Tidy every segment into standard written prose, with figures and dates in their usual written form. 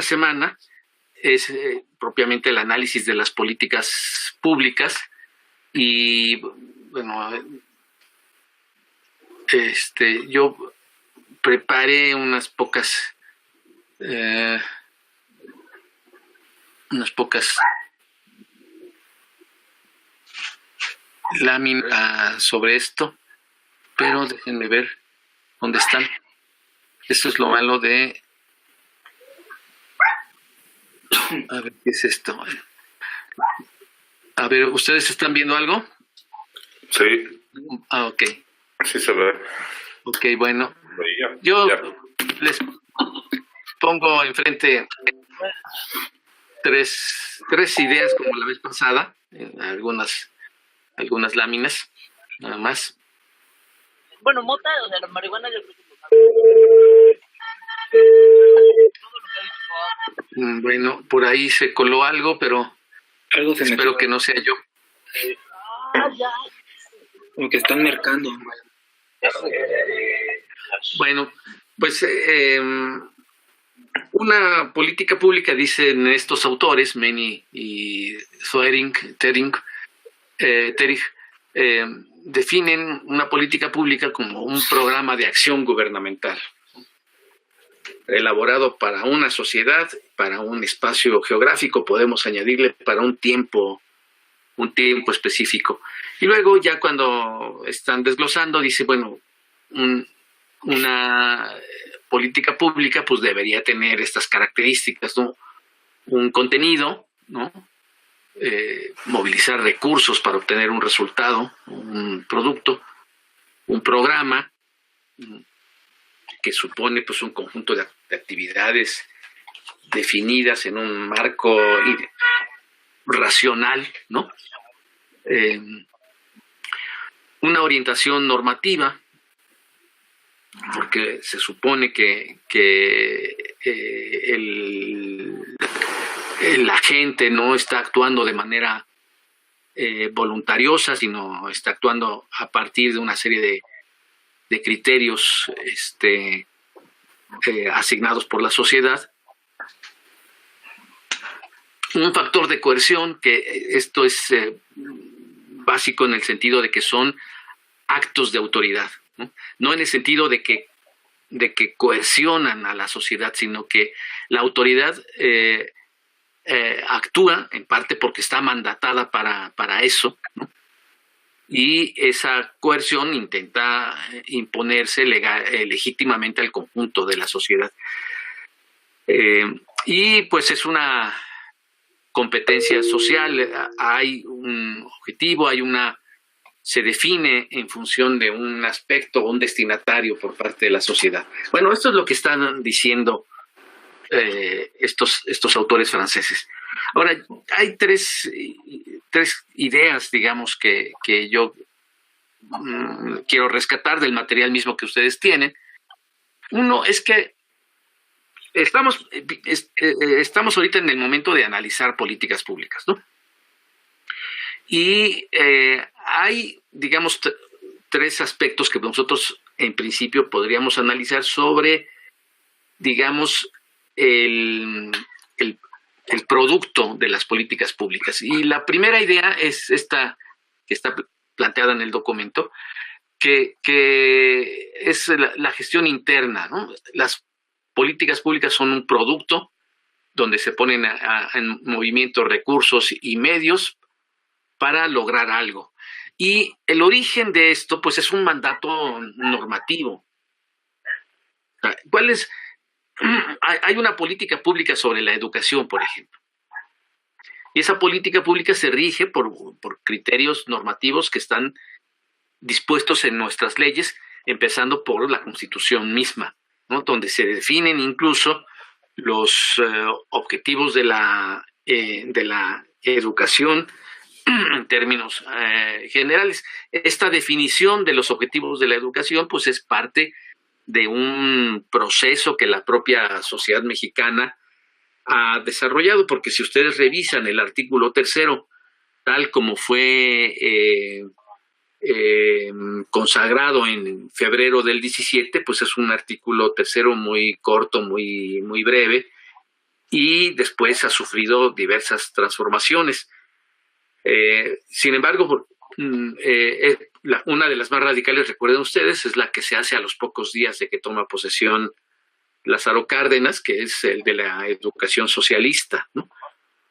semana es propiamente el análisis de las políticas públicas y, bueno, yo preparé unas pocas láminas sobre esto, pero déjenme ver dónde están. Esto es lo malo de... A ver, ¿qué es esto? A ver, ¿ustedes están viendo algo? Sí. Ah, ok. Sí se ve. Ok, bueno. Yo les pongo enfrente tres ideas como la vez pasada, algunas láminas, nada más. Bueno, mota, o sea, la marihuana yo creo que... Bueno, por ahí se coló algo, pero espero que no sea yo. Como que están mercando. Bueno, pues una política pública, dicen estos autores, Meny y Terig, definen una política pública como un programa de acción gubernamental elaborado para una sociedad, para un espacio geográfico, podemos añadirle para un tiempo específico. Y luego ya cuando están desglosando, dice, bueno, una política pública pues debería tener estas características, ¿no? Un contenido, ¿no? Movilizar recursos para obtener un resultado, un producto, un programa que supone pues un conjunto de actividades definidas en un marco racional, ¿no? Una orientación normativa, porque se supone que el agente no está actuando de manera voluntariosa, sino está actuando a partir de una serie de criterios asignados por la sociedad. Un factor de coerción, que esto es básico en el sentido de que son actos de autoridad, no en el sentido de que coercionan a la sociedad, sino que la autoridad actúa en parte porque está mandatada para eso, ¿no? Y esa coerción intenta imponerse legítimamente al conjunto de la sociedad. Y pues es una competencia social, hay un objetivo, se define en función de un aspecto o un destinatario por parte de la sociedad. Bueno, esto es lo que están diciendo estos autores franceses. Ahora, hay tres ideas, digamos, que yo quiero rescatar del material mismo que ustedes tienen. Uno es que estamos ahorita en el momento de analizar políticas públicas, ¿no? Y hay, digamos, tres aspectos que nosotros en principio podríamos analizar sobre, digamos, el producto de las políticas públicas. Y la primera idea es esta que está planteada en el documento, que es la gestión interna, ¿no? Las políticas públicas son un producto donde se ponen en movimiento recursos y medios para lograr algo. Y el origen de esto, pues, es un mandato normativo. ¿Cuál es? Hay una política pública sobre la educación, por ejemplo. Y esa política pública se rige por criterios normativos que están dispuestos en nuestras leyes, empezando por la Constitución misma, ¿no? Donde se definen incluso los objetivos de la educación en términos generales. Esta definición de los objetivos de la educación pues es parte de un proceso que la propia sociedad mexicana ha desarrollado, porque si ustedes revisan el artículo 3º, tal como fue consagrado en febrero del 17, pues es un artículo 3º muy corto, muy breve, y después ha sufrido diversas transformaciones. Sin embargo, una de las más radicales, recuerden ustedes, es la que se hace a los pocos días de que toma posesión Lázaro Cárdenas, que es el de la educación socialista, ¿no?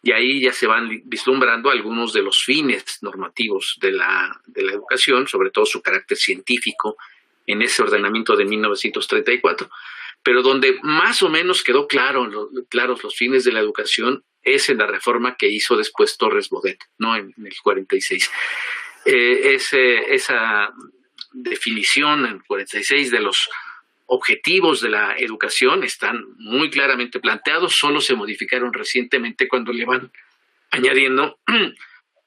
Y ahí ya se van vislumbrando algunos de los fines normativos de la educación, sobre todo su carácter científico en ese ordenamiento de 1934, pero donde más o menos quedó claros los fines de la educación es en la reforma que hizo después Torres Bodet, ¿no? En el 46. Esa definición en el 46 de los objetivos de la educación están muy claramente planteados, solo se modificaron recientemente cuando le van añadiendo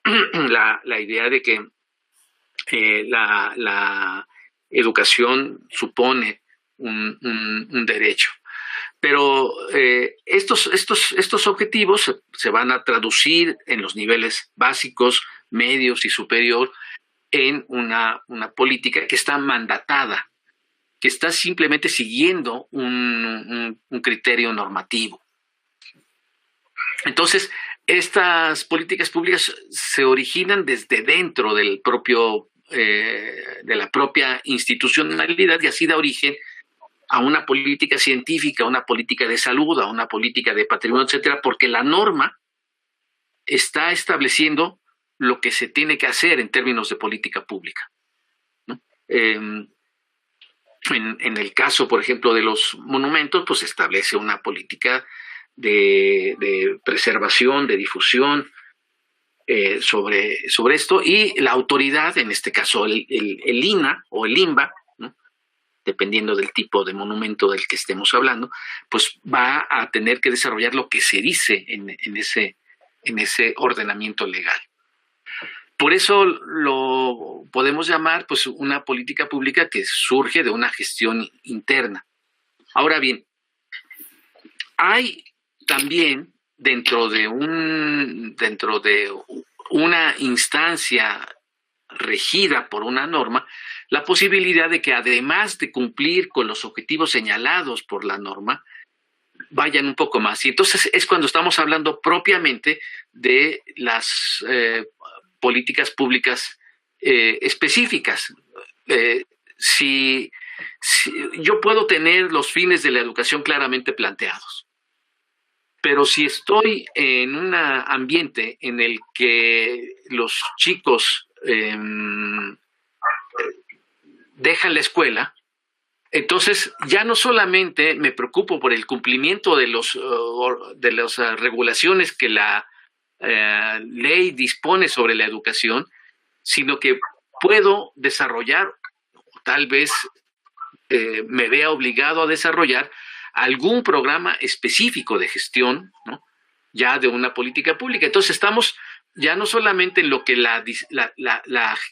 la idea de que la educación supone un derecho. Pero estos objetivos se van a traducir en los niveles básicos, medios y superior en una política que está mandatada, que está simplemente siguiendo un criterio normativo. Entonces, estas políticas públicas se originan desde dentro del de la propia institucionalidad y así da origen a una política científica, a una política de salud, a una política de patrimonio, etcétera, porque la norma está estableciendo lo que se tiene que hacer en términos de política pública, ¿no? En el caso, por ejemplo, de los monumentos, pues establece una política de preservación, de difusión sobre esto, y la autoridad, en este caso el INAH o el INBA, ¿no? Dependiendo del tipo de monumento del que estemos hablando, pues va a tener que desarrollar lo que se dice en ese ordenamiento legal. Por eso lo podemos llamar pues una política pública que surge de una gestión interna. Ahora bien, hay también dentro de una instancia regida por una norma, la posibilidad de que además de cumplir con los objetivos señalados por la norma, vayan un poco más. Y entonces es cuando estamos hablando propiamente de las políticas públicas específicas. Si yo puedo tener los fines de la educación claramente planteados, pero si estoy en un ambiente en el que los chicos dejan la escuela, entonces ya no solamente me preocupo por el cumplimiento de las regulaciones que la ley dispone sobre la educación, sino que puedo desarrollar, o tal vez me vea obligado a desarrollar algún programa específico de gestión, ¿no? Ya de una política pública. Entonces estamos ya no solamente en lo que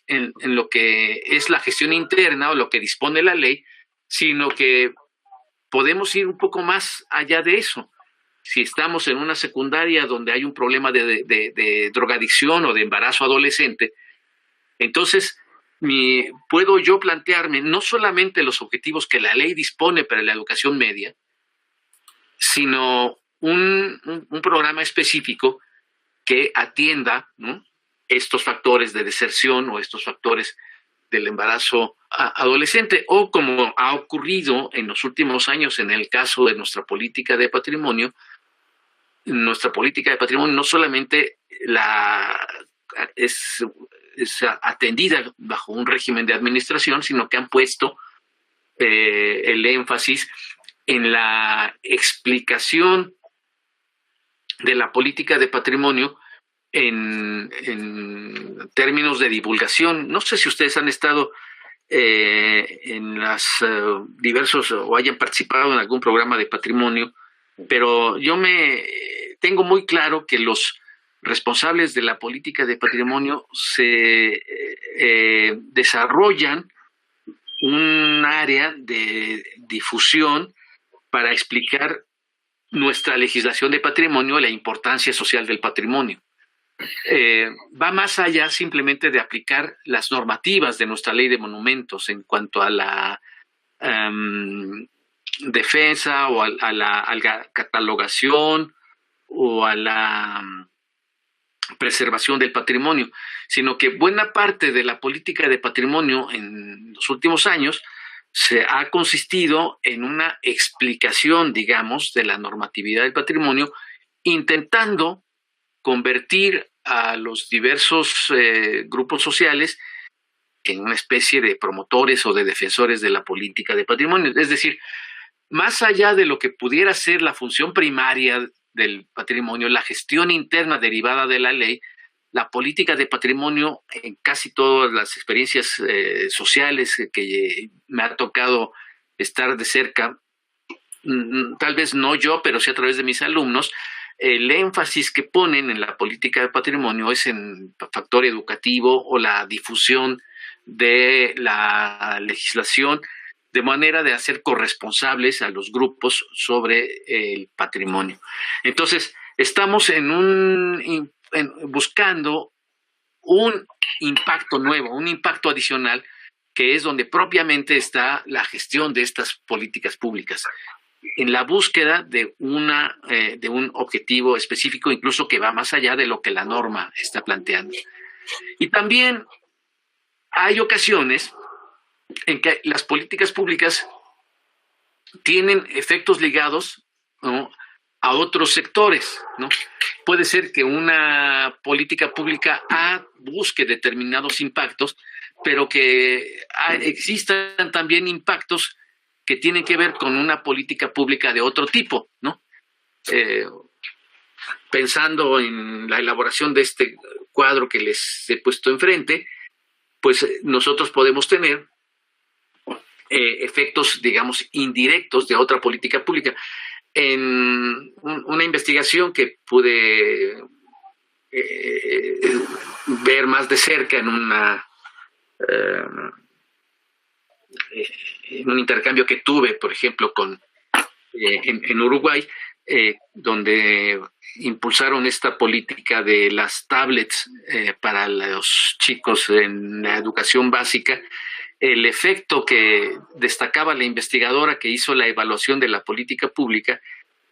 en lo que es la gestión interna o lo que dispone la ley, sino que podemos ir un poco más allá de eso. Si estamos en una secundaria donde hay un problema de drogadicción o de embarazo adolescente, entonces puedo yo plantearme no solamente los objetivos que la ley dispone para la educación media, sino un programa específico que atienda, ¿no?, estos factores de deserción o estos factores del embarazo adolescente, o como ha ocurrido en los últimos años en el caso de nuestra política de patrimonio. Nuestra política de patrimonio no solamente es atendida bajo un régimen de administración, sino que han puesto el énfasis en la explicación de la política de patrimonio en términos de divulgación. No sé si ustedes han estado en las diversos o hayan participado en algún programa de patrimonio, pero yo tengo muy claro que los responsables de la política de patrimonio se desarrollan un área de difusión para explicar nuestra legislación de patrimonio y la importancia social del patrimonio. Va más allá simplemente de aplicar las normativas de nuestra ley de monumentos en cuanto a la defensa o a la catalogación o a la preservación del patrimonio, sino que buena parte de la política de patrimonio en los últimos años se ha consistido en una explicación, digamos, de la normatividad del patrimonio, intentando convertir a los diversos grupos sociales en una especie de promotores o de defensores de la política de patrimonio. Es decir, más allá de lo que pudiera ser la función primaria del patrimonio, la gestión interna derivada de la ley, la política de patrimonio en casi todas las experiencias sociales que me ha tocado estar de cerca, tal vez no yo, pero sí a través de mis alumnos, el énfasis que ponen en la política de patrimonio es en el factor educativo o la difusión de la legislación, de manera de hacer corresponsables a los grupos sobre el patrimonio. Entonces, estamos buscando un impacto nuevo, un impacto adicional, que es donde propiamente está la gestión de estas políticas públicas, en la búsqueda de un objetivo específico, incluso que va más allá de lo que la norma está planteando. Y también hay ocasiones en que las políticas públicas tienen efectos ligados, ¿no?, a otros sectores, ¿no? Puede ser que una política pública busque determinados impactos, pero que existan también impactos que tienen que ver con una política pública de otro tipo, ¿no? Pensando en la elaboración de este cuadro que les he puesto enfrente, pues nosotros podemos tener efectos, digamos, indirectos de otra política pública. En una investigación que pude ver más de cerca en un intercambio que tuve, por ejemplo, en Uruguay, donde impulsaron esta política de las tablets para los chicos en la educación básica. El efecto que destacaba la investigadora que hizo la evaluación de la política pública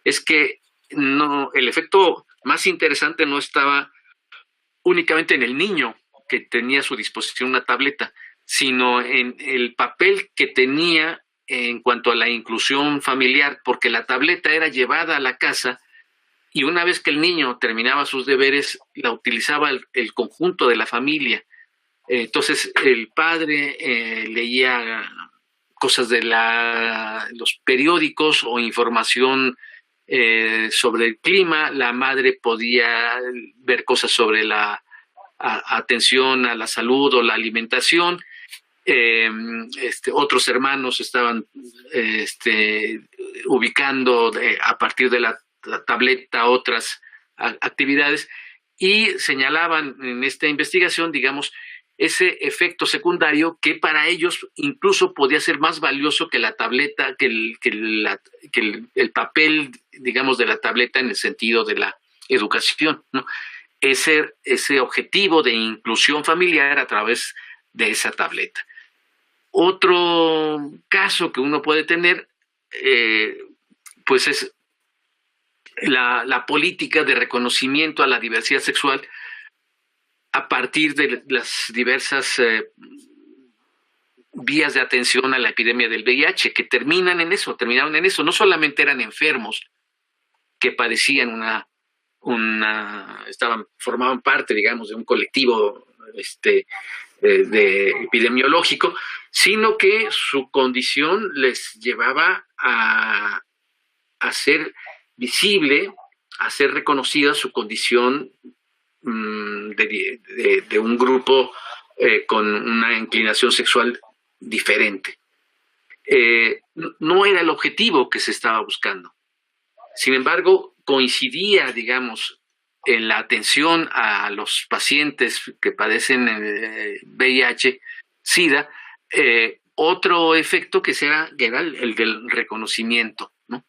es que el efecto más interesante no estaba únicamente en el niño que tenía a su disposición una tableta, sino en el papel que tenía en cuanto a la inclusión familiar, porque la tableta era llevada a la casa y una vez que el niño terminaba sus deberes, la utilizaba el conjunto de la familia. Entonces el padre leía cosas de los periódicos o información sobre el clima, la madre podía ver cosas sobre la atención a la salud o la alimentación, otros hermanos estaban ubicando a partir de la tableta otras actividades y señalaban en esta investigación, digamos, ese efecto secundario que para ellos incluso podía ser más valioso que la tableta, que el papel, digamos, de la tableta en el sentido de la educación, ¿no? Ese objetivo de inclusión familiar a través de esa tableta. Otro caso que uno puede tener, pues es la política de reconocimiento a la diversidad sexual a partir de las diversas vías de atención a la epidemia del VIH, que terminaron en eso. No solamente eran enfermos que padecían formaban parte, digamos, de un colectivo de epidemiológico, sino que su condición les llevaba a ser visible, a ser reconocida su condición de un grupo con una inclinación sexual diferente. No era el objetivo que se estaba buscando. Sin embargo, coincidía, digamos, en la atención a los pacientes que padecen VIH, SIDA, otro efecto que era el del reconocimiento, ¿no?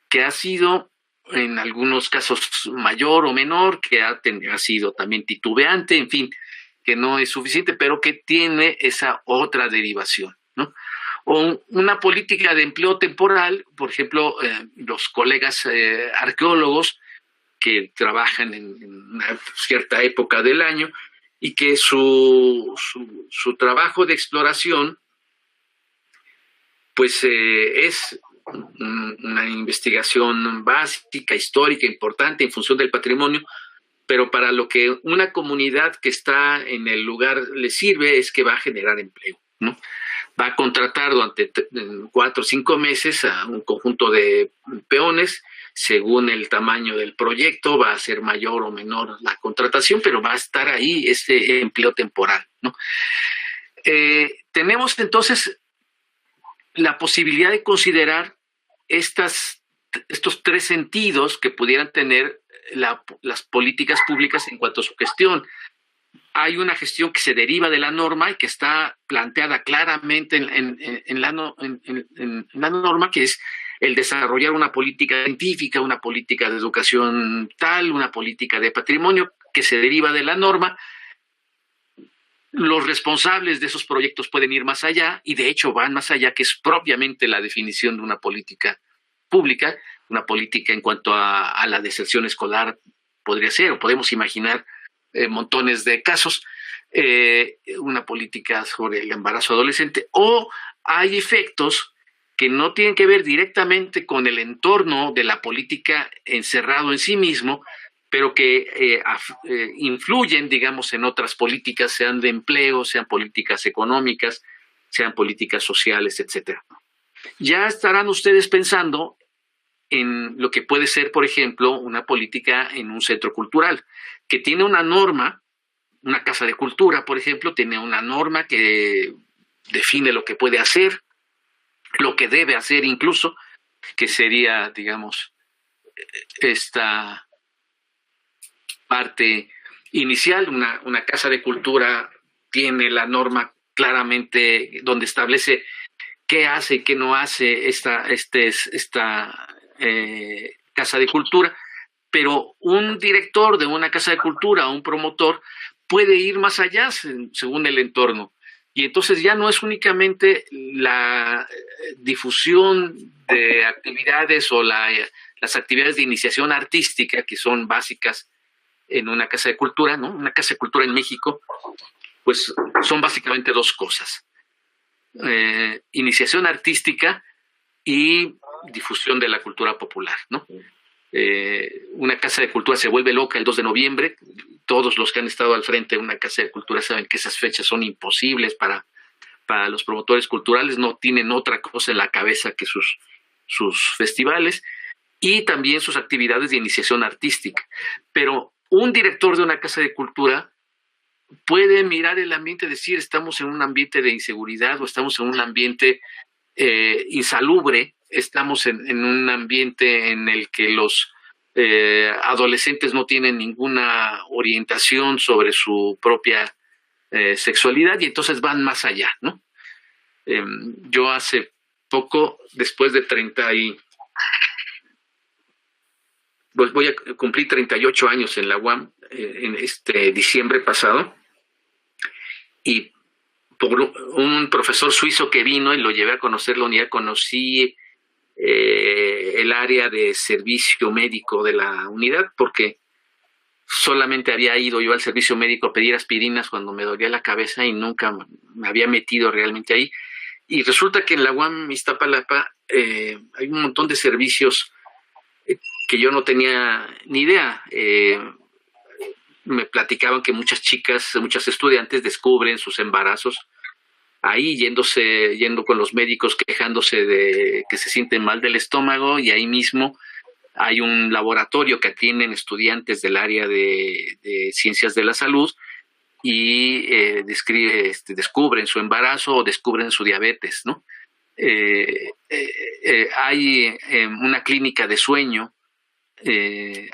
Que ha sido en algunos casos mayor o menor, que ha sido también titubeante, en fin, que no es suficiente, pero que tiene esa otra derivación, ¿no? O una política de empleo temporal, por ejemplo, los colegas arqueólogos que trabajan en una cierta época del año y que su trabajo de exploración pues es una investigación básica, histórica, importante en función del patrimonio, pero para lo que una comunidad que está en el lugar le sirve es que va a generar empleo, ¿no? Va a contratar durante 4 o 5 meses a un conjunto de peones, según el tamaño del proyecto, va a ser mayor o menor la contratación, pero va a estar ahí ese empleo temporal, ¿no? Tenemos entonces la posibilidad de considerar estos 3 sentidos que pudieran tener las políticas públicas en cuanto a su gestión. Hay una gestión que se deriva de la norma y que está planteada claramente en la norma, que es el desarrollar una política científica, una política de educación tal, una política de patrimonio que se deriva de la norma. Los responsables de esos proyectos pueden ir más allá, y de hecho van más allá, que es propiamente la definición de una política pública, una política en cuanto a la deserción escolar podría ser, o podemos imaginar montones de casos, una política sobre el embarazo adolescente, o hay efectos que no tienen que ver directamente con el entorno de la política encerrado en sí mismo, pero que influyen, digamos, en otras políticas, sean de empleo, sean políticas económicas, sean políticas sociales, etcétera. Ya estarán ustedes pensando en lo que puede ser, por ejemplo, una política en un centro cultural, que tiene una norma, una casa de cultura, por ejemplo, tiene una norma que define lo que puede hacer, lo que debe hacer incluso, que sería, digamos, esta parte inicial. Una casa de cultura tiene la norma claramente donde establece qué hace y qué no hace esta casa de cultura, pero un director de una casa de cultura, un promotor, puede ir más allá según el entorno. Y entonces ya no es únicamente la difusión de actividades o las actividades de iniciación artística, que son básicas en una casa de cultura, ¿no? Una casa de cultura en México, pues son básicamente 2 cosas. Iniciación artística y difusión de la cultura popular, ¿no? Una casa de cultura se vuelve loca el 2 de noviembre. Todos los que han estado al frente de una casa de cultura saben que esas fechas son imposibles para los promotores culturales, no tienen otra cosa en la cabeza que sus festivales y también sus actividades de iniciación artística. Pero un director de una casa de cultura puede mirar el ambiente y decir, estamos en un ambiente de inseguridad o estamos en un ambiente insalubre, estamos en un ambiente en el que los adolescentes no tienen ninguna orientación sobre su propia sexualidad, y entonces van más allá, ¿no? Yo hace poco, después de pues voy a cumplir 38 años en la UAM en este diciembre pasado, y por un profesor suizo que vino y lo llevé a conocer la unidad, conocí el área de servicio médico de la unidad, porque solamente había ido yo al servicio médico a pedir aspirinas cuando me dolía la cabeza y nunca me había metido realmente ahí. Y resulta que en la UAM Iztapalapa hay un montón de servicios que yo no tenía ni idea. Me platicaban que muchas chicas, muchas estudiantes descubren sus embarazos ahí, yendo con los médicos quejándose de que se sienten mal del estómago, y ahí mismo hay un laboratorio que atienden estudiantes del área de ciencias de la salud y descubren su embarazo o descubren su diabetes, ¿no? Hay una clínica de sueño,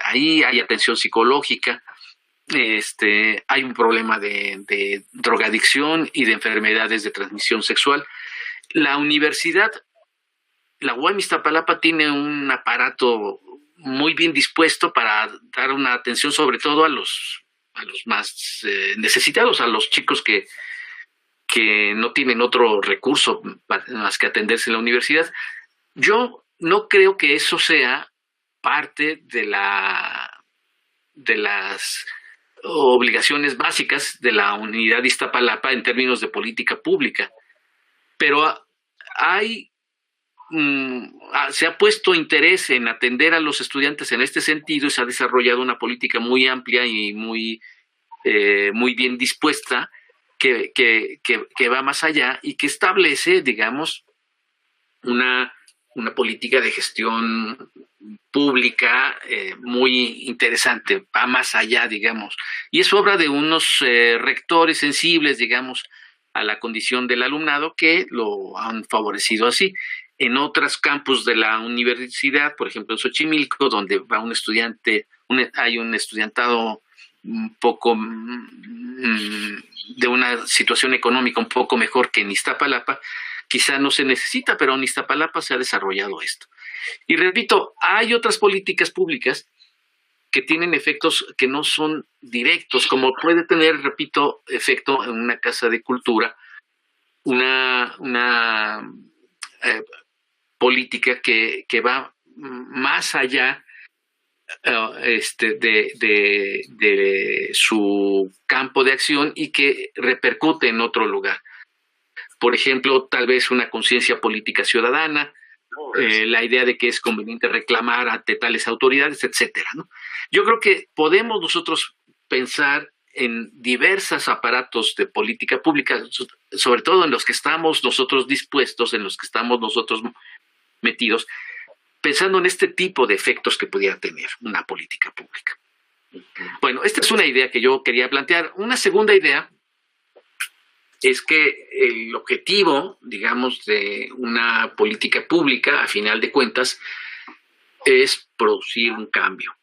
ahí hay atención psicológica, hay un problema de drogadicción y de enfermedades de transmisión sexual. La universidad, la UAM Iztapalapa, tiene un aparato muy bien dispuesto para dar una atención sobre todo a los más necesitados, a los chicos que no tienen otro recurso más que atenderse en la universidad. Yo no creo que eso sea parte de la de las obligaciones básicas de la unidad de Iztapalapa en términos de política pública. Pero se ha puesto interés en atender a los estudiantes en este sentido y se ha desarrollado una política muy amplia y muy bien dispuesta que va más allá y que establece, digamos, una política de gestión pública muy interesante, va más allá, digamos, y es obra de unos rectores sensibles, digamos, a la condición del alumnado que lo han favorecido así. En otros campus de la universidad, por ejemplo en Xochimilco, donde va un estudiante, hay un estudiantado un poco de una situación económica un poco mejor que en Iztapalapa, quizá no se necesita, pero en Iztapalapa se ha desarrollado esto. Y repito, hay otras políticas públicas que tienen efectos que no son directos, como puede tener, repito, efecto en una casa de cultura, una política que va más allá de su campo de acción y que repercute en otro lugar. Por ejemplo, tal vez una conciencia política ciudadana, la idea de que es conveniente reclamar ante tales autoridades, etcétera, ¿no? Yo creo que podemos nosotros pensar en diversos aparatos de política pública, sobre todo en los que estamos nosotros dispuestos, en los que estamos nosotros metidos, pensando en este tipo de efectos que pudiera tener una política pública. Bueno, esta es una idea que yo quería plantear. Una segunda idea es que el objetivo, digamos, de una política pública, a final de cuentas, es producir un cambio,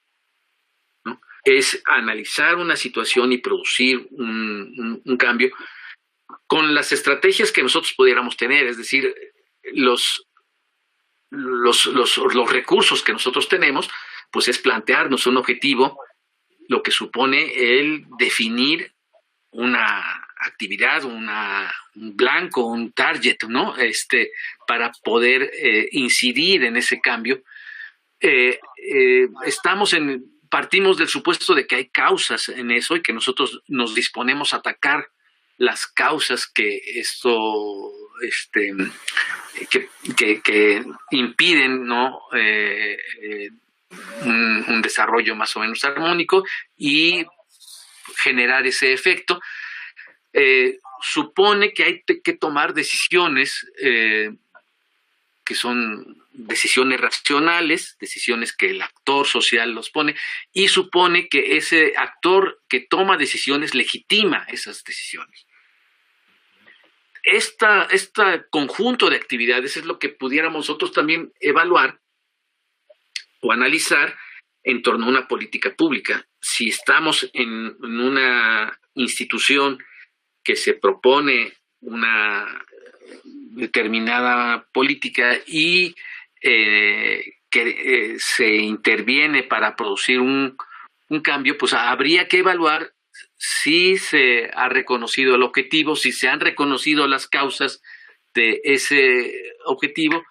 ¿no? Es analizar una situación y producir un cambio con las estrategias que nosotros pudiéramos tener, es decir, los recursos que nosotros tenemos, pues es plantearnos un objetivo, lo que supone el definir una actividad, un blanco, un target, ¿no? Para poder incidir en ese cambio. Partimos del supuesto de que hay causas en eso y que nosotros nos disponemos a atacar las causas que esto que impiden, ¿no? Un desarrollo más o menos armónico y generar ese efecto. Supone que hay que tomar decisiones que son decisiones racionales, decisiones que el actor social los pone, y supone que ese actor que toma decisiones legitima esas decisiones. Este conjunto de actividades es lo que pudiéramos nosotros también evaluar o analizar en torno a una política pública. Si estamos en una institución que se propone una determinada política y que se interviene para producir un cambio, pues habría que evaluar si se ha reconocido el objetivo, si se han reconocido las causas de ese objetivo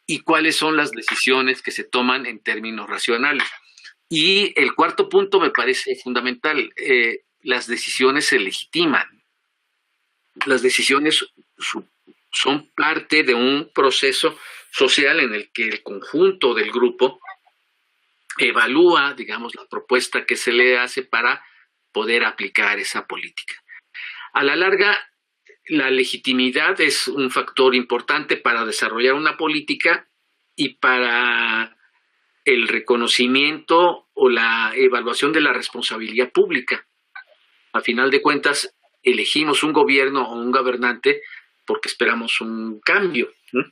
y cuáles son las decisiones que se toman en términos racionales. Y el cuarto punto me parece fundamental, las decisiones se legitiman. Las decisiones son parte de un proceso social en el que el conjunto del grupo evalúa, digamos, la propuesta que se le hace para poder aplicar esa política. A la larga, la legitimidad es un factor importante para desarrollar una política y para el reconocimiento o la evaluación de la responsabilidad pública. A final de cuentas, elegimos un gobierno o un gobernante porque esperamos un cambio, ¿no?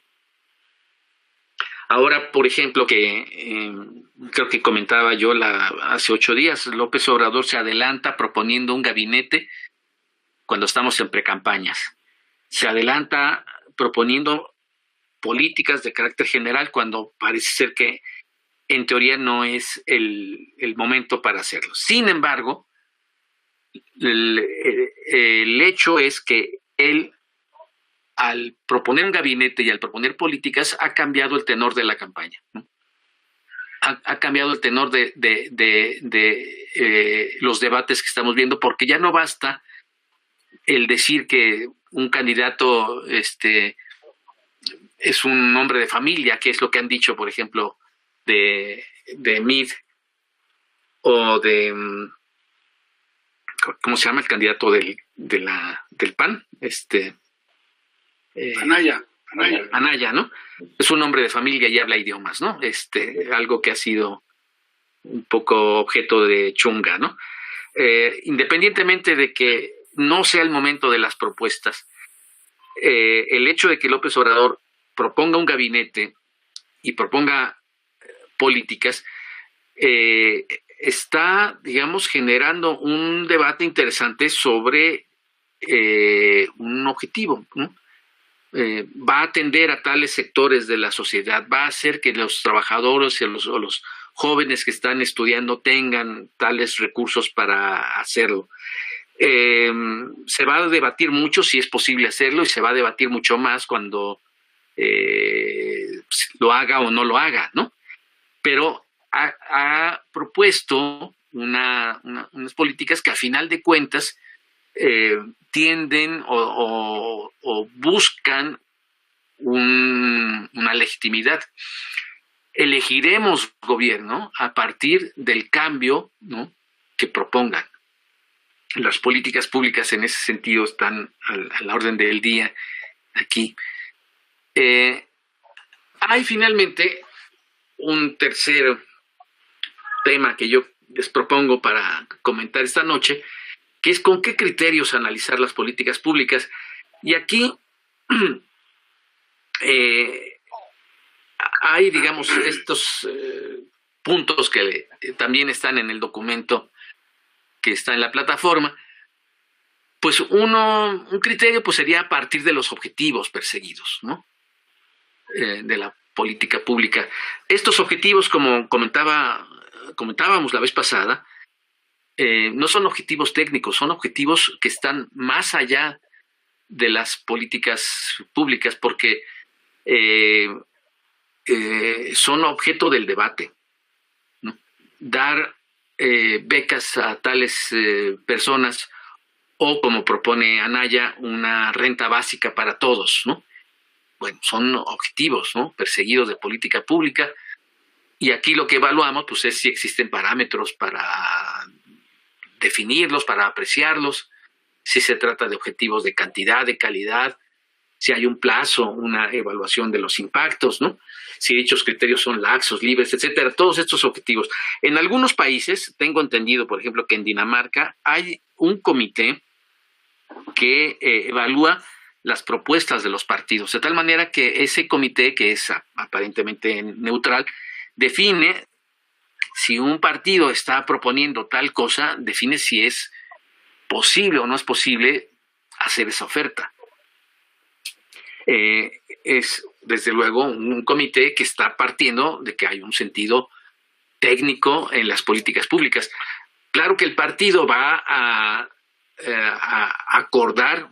Ahora, por ejemplo, creo que comentaba yo hace 8 días, López Obrador se adelanta proponiendo un gabinete cuando estamos en precampañas. Se adelanta proponiendo políticas de carácter general cuando parece ser que en teoría no es el momento para hacerlo. Sin embargo, el hecho es que él, al proponer un gabinete y al proponer políticas, ha cambiado el tenor de la campaña, ¿no? ha cambiado el tenor de los debates que estamos viendo, porque ya no basta el decir que un candidato es un hombre de familia, que es lo que han dicho, por ejemplo, de Mid o de ¿cómo se llama el candidato del PAN? Anaya, ¿no? Es un hombre de familia y habla idiomas, ¿no? Algo que ha sido un poco objeto de chunga, ¿no? Independientemente de que no sea el momento de las propuestas, el hecho de que López Obrador proponga un gabinete y proponga políticas, está, digamos, generando un debate interesante sobre un objetivo, ¿no? Va a atender a tales sectores de la sociedad, va a hacer que los trabajadores o los jóvenes que están estudiando tengan tales recursos para hacerlo. Se va a debatir mucho si es posible hacerlo y se va a debatir mucho más cuando lo haga o no lo haga, ¿no? Pero ha propuesto unas políticas que a final de cuentas tienden o buscan una legitimidad. Elegiremos gobierno a partir del cambio, ¿no?, que propongan. Las políticas públicas en ese sentido están a la orden del día aquí. Hay finalmente un tercer tema que yo les propongo para comentar esta noche, que es con qué criterios analizar las políticas públicas. Y aquí hay, digamos, estos puntos que también están en el documento que está en la plataforma. Pues un criterio pues sería a partir de los objetivos perseguidos, ¿no?, de la política pública. Estos objetivos, como comentábamos la vez pasada, no son objetivos técnicos, son objetivos que están más allá de las políticas públicas, porque son objeto del debate, ¿no? Dar becas a tales personas, o como propone Anaya, una renta básica para todos, ¿no? Bueno, son objetivos, ¿no?, perseguidos de política pública, y aquí lo que evaluamos pues es si existen parámetros para definirlos, para apreciarlos, si se trata de objetivos de cantidad, de calidad, si hay un plazo, una evaluación de los impactos, ¿no?, si dichos criterios son laxos, libres, etcétera, todos estos objetivos. En algunos países, tengo entendido, por ejemplo, que en Dinamarca hay un comité que evalúa las propuestas de los partidos, de tal manera que ese comité, que es aparentemente neutral, define si un partido está proponiendo tal cosa, define si es posible o no es posible hacer esa oferta. Es, desde luego, un comité que está partiendo de que hay un sentido técnico en las políticas públicas. Claro que el partido va a acordar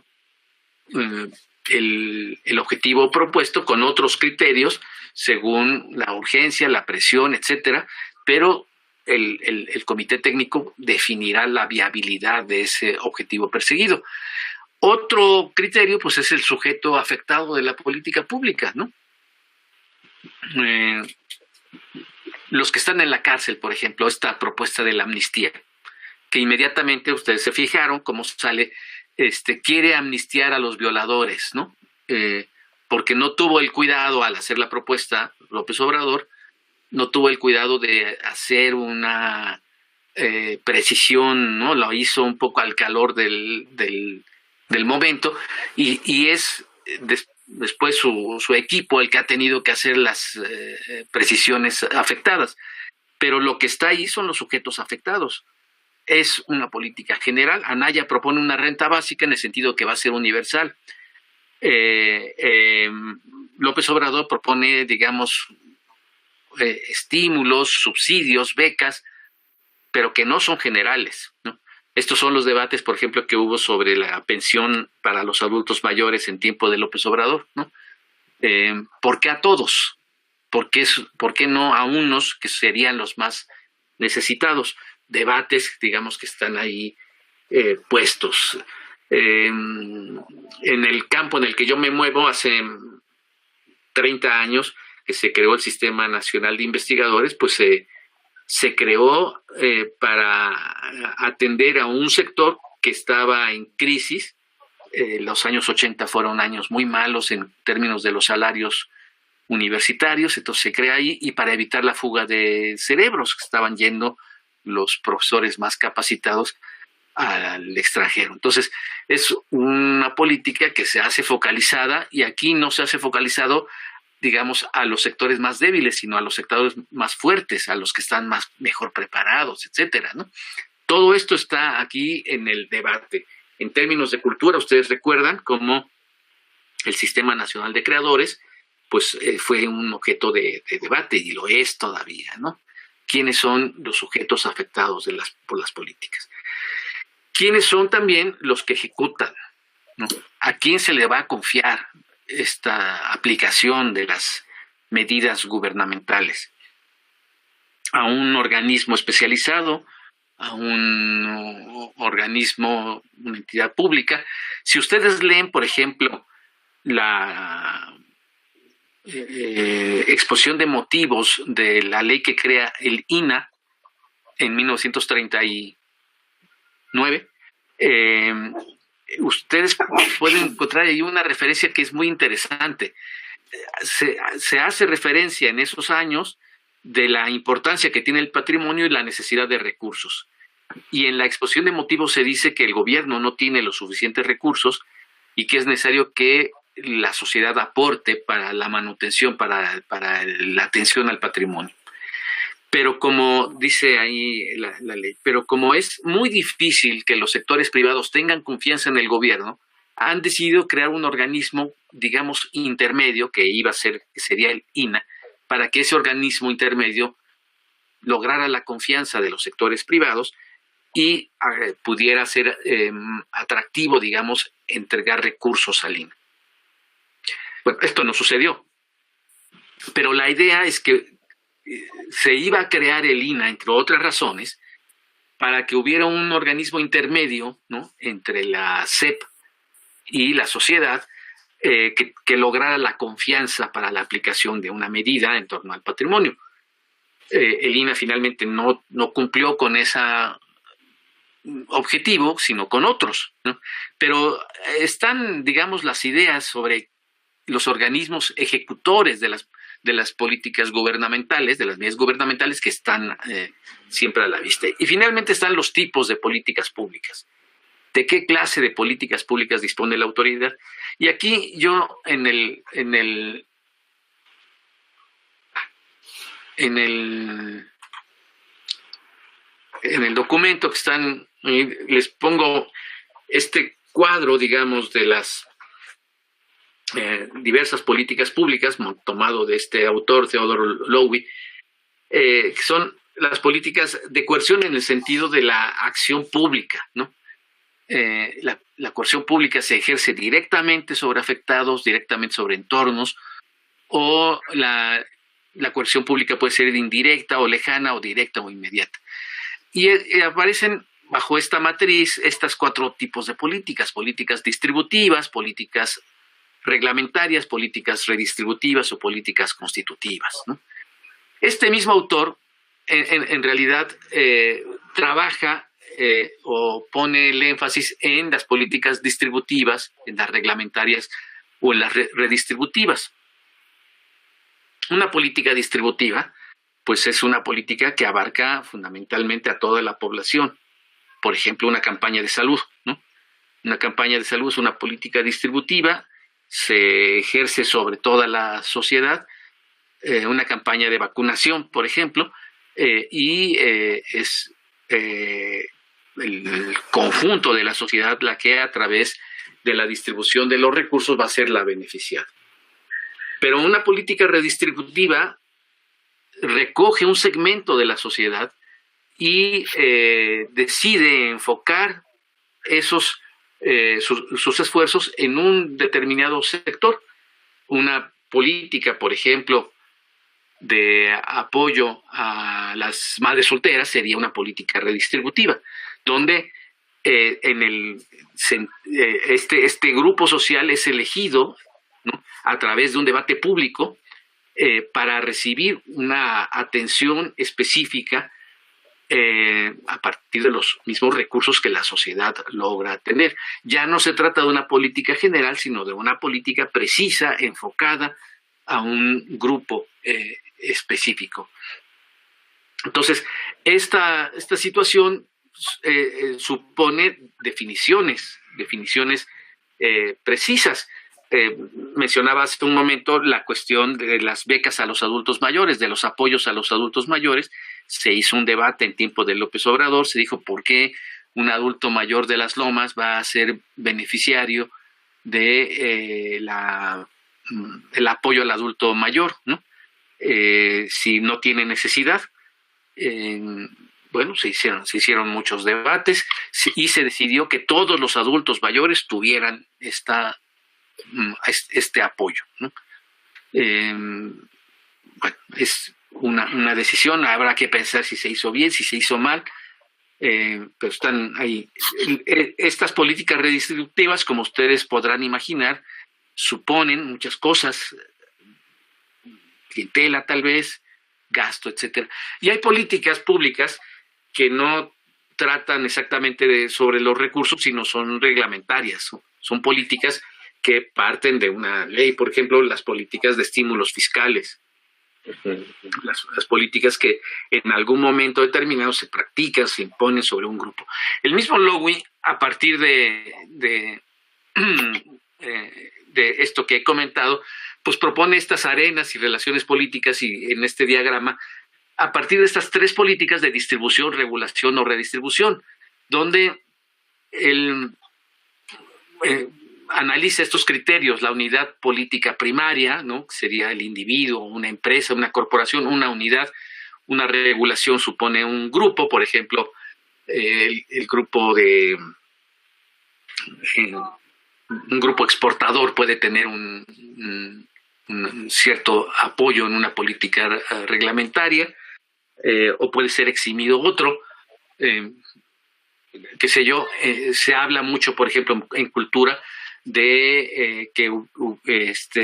el objetivo propuesto con otros criterios según la urgencia, la presión, etcétera, pero el comité técnico definirá la viabilidad de ese objetivo perseguido. Otro criterio, pues, es el sujeto afectado de la política pública, ¿no? Los que están en la cárcel, por ejemplo, esta propuesta de la amnistía, que inmediatamente ustedes se fijaron cómo sale, quiere amnistiar a los violadores, ¿no? Porque no tuvo el cuidado al hacer la propuesta, López Obrador, no tuvo el cuidado de hacer una precisión, ¿no? Lo hizo un poco al calor del momento, y es después su equipo el que ha tenido que hacer las precisiones afectadas. Pero lo que está ahí son los sujetos afectados. Es una política general. Anaya propone una renta básica en el sentido que va a ser universal. López Obrador propone, digamos, estímulos, subsidios, becas, pero que no son generales, ¿no? Estos son los debates, por ejemplo, que hubo sobre la pensión para los adultos mayores en tiempo de López Obrador, ¿no? ¿Por qué a todos? ¿por qué no a unos que serían los más necesitados? Debates, digamos, que están ahí puestos. En el campo en el que yo me muevo, hace 30 años que se creó el Sistema Nacional de Investigadores, pues se creó para atender a un sector que estaba en crisis. Los años 80 fueron años muy malos en términos de los salarios universitarios, entonces se crea ahí, y para evitar la fuga de cerebros, que estaban yendo los profesores más capacitados al extranjero. Entonces es una política que se hace focalizada, y aquí no se hace focalizado, digamos, a los sectores más débiles, sino a los sectores más fuertes, a los que están mejor preparados, etcétera, ¿no? Todo esto está aquí en el debate. En términos de cultura, ustedes recuerdan cómo el Sistema Nacional de Creadores pues fue un objeto de debate, y lo es todavía, ¿no? ¿Quiénes son los sujetos afectados por las políticas? ¿Quiénes son también los que ejecutan, ¿no? ¿A quién se le va a confiar esta aplicación de las medidas gubernamentales? ¿A un organismo especializado? ¿A un organismo, una entidad pública? Si ustedes leen, por ejemplo, la exposición de motivos de la ley que crea el INAH en 1939, ustedes pueden encontrar ahí una referencia que es muy interesante. Se hace referencia en esos años de la importancia que tiene el patrimonio y la necesidad de recursos. Y en la exposición de motivos se dice que el gobierno no tiene los suficientes recursos y que es necesario que la sociedad aporte para la manutención, para la atención al patrimonio. Pero como dice ahí la ley, pero como es muy difícil que los sectores privados tengan confianza en el gobierno, han decidido crear un organismo, digamos, intermedio, que sería el INAH, para que ese organismo intermedio lograra la confianza de los sectores privados y pudiera ser atractivo, digamos, entregar recursos al INAH. Bueno, esto no sucedió, pero la idea es que se iba a crear el INAH, entre otras razones, para que hubiera un organismo intermedio, ¿no?, entre la SEP y la sociedad, que lograra la confianza para la aplicación de una medida en torno al patrimonio. El INAH finalmente no cumplió con ese objetivo, sino con otros, ¿no? Pero están, digamos, las ideas sobre los organismos ejecutores de las políticas gubernamentales, de las medidas gubernamentales, que están siempre a la vista. Y finalmente están los tipos de políticas públicas. ¿De qué clase de políticas públicas dispone la autoridad? Y aquí yo en el documento que están, les pongo este cuadro, digamos, de las diversas políticas públicas, tomado de este autor, Theodore Lowy, que son las políticas de coerción en el sentido de la acción pública, ¿no? La coerción pública se ejerce directamente sobre afectados, directamente sobre entornos, o la coerción pública puede ser indirecta o lejana, o directa o inmediata. Y aparecen bajo esta matriz estas 4 tipos de políticas: políticas distributivas, políticas reglamentarias, políticas redistributivas o políticas constitutivas, ¿no? Este mismo autor en realidad trabaja o pone el énfasis en las políticas distributivas, en las reglamentarias o en las redistributivas. Una política distributiva, pues es una política que abarca fundamentalmente a toda la población. Por ejemplo, una campaña de salud, ¿no? Una campaña de salud es una política distributiva, se ejerce sobre toda la sociedad. Una campaña de vacunación, por ejemplo, es el conjunto de la sociedad la que a través de la distribución de los recursos va a ser la beneficiada. Pero una política redistributiva recoge un segmento de la sociedad y decide enfocar sus esfuerzos en un determinado sector. Una política, por ejemplo, de apoyo a las madres solteras sería una política redistributiva, donde este grupo social es elegido, ¿no?, a través de un debate público para recibir una atención específica a partir de los mismos recursos que la sociedad logra tener. Ya no se trata de una política general, sino de una política precisa, enfocada a un grupo específico. Entonces, esta situación supone definiciones precisas. Mencionaba hace un momento la cuestión de las becas a los adultos mayores, de los apoyos a los adultos mayores. Se hizo un debate en tiempo de López Obrador, se dijo por qué un adulto mayor de Las Lomas va a ser beneficiario de el apoyo al adulto mayor, ¿no? Si no tiene necesidad. Bueno, se hicieron muchos debates y se decidió que todos los adultos mayores tuvieran este apoyo, ¿no? Bueno, es una decisión, habrá que pensar si se hizo bien, si se hizo mal, pero están ahí. Estas políticas redistributivas, como ustedes podrán imaginar, suponen muchas cosas, clientela tal vez, gasto, etcétera. Y hay políticas públicas que no tratan exactamente sobre los recursos, sino son reglamentarias, son políticas que parten de una ley, por ejemplo, las políticas de estímulos fiscales, las políticas que en algún momento determinado se practican, se imponen sobre un grupo. El mismo Lowy, a partir de esto que he comentado, pues propone estas arenas y relaciones políticas, y en este diagrama, a partir de estas tres políticas de distribución, regulación o redistribución, donde él analiza estos criterios: la unidad política primaria, ¿no?, que sería el individuo, una empresa, una corporación, una unidad. Una regulación supone un grupo, por ejemplo, el grupo de un grupo exportador puede tener un cierto apoyo en una política reglamentaria, o puede ser eximido otro, qué sé yo. Se habla mucho, por ejemplo, en cultura, de que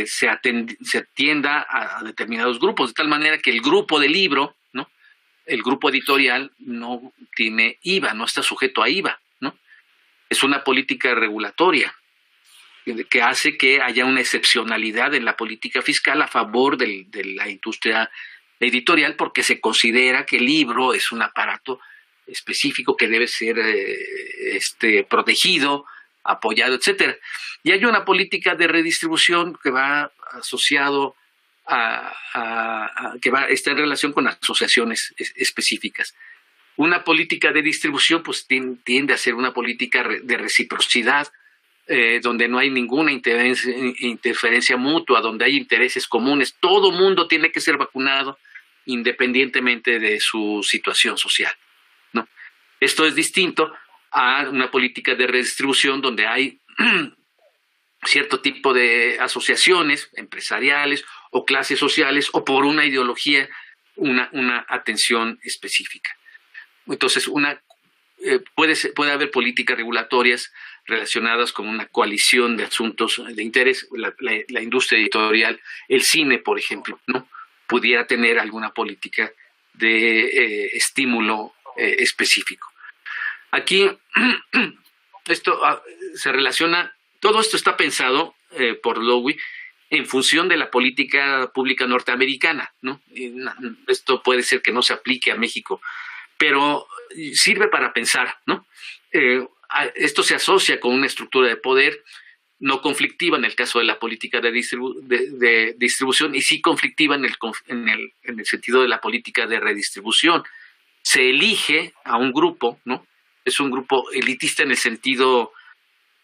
se atienda a determinados grupos, de tal manera que el grupo de libro, ¿no?, el grupo editorial no tiene IVA, no está sujeto a IVA, ¿no? Es una política regulatoria que hace que haya una excepcionalidad en la política fiscal a favor de la industria editorial, porque se considera que el libro es un aparato específico que debe ser protegido, apoyado, etcétera. Y hay una política de redistribución que va asociado está en relación con asociaciones específicas. Una política de distribución pues tiende a ser una política de reciprocidad, donde no hay ninguna interferencia mutua, donde hay intereses comunes. Todo mundo tiene que ser vacunado independientemente de su situación social, ¿no? Esto es distinto a una política de redistribución donde hay cierto tipo de asociaciones empresariales o clases sociales, o por una ideología, una atención específica. Entonces, puede haber políticas regulatorias relacionadas con una coalición de asuntos de interés. La industria editorial, el cine, por ejemplo, ¿no?, pudiera tener alguna política de estímulo específico. Aquí esto se relaciona, todo esto está pensado por Lowy en función de la política pública norteamericana, ¿no? Esto puede ser que no se aplique a México, pero sirve para pensar, ¿no? Esto se asocia con una estructura de poder no conflictiva en el caso de la política de distribución, y sí conflictiva en el sentido de la política de redistribución. Se elige a un grupo, ¿no? Es un grupo elitista en el sentido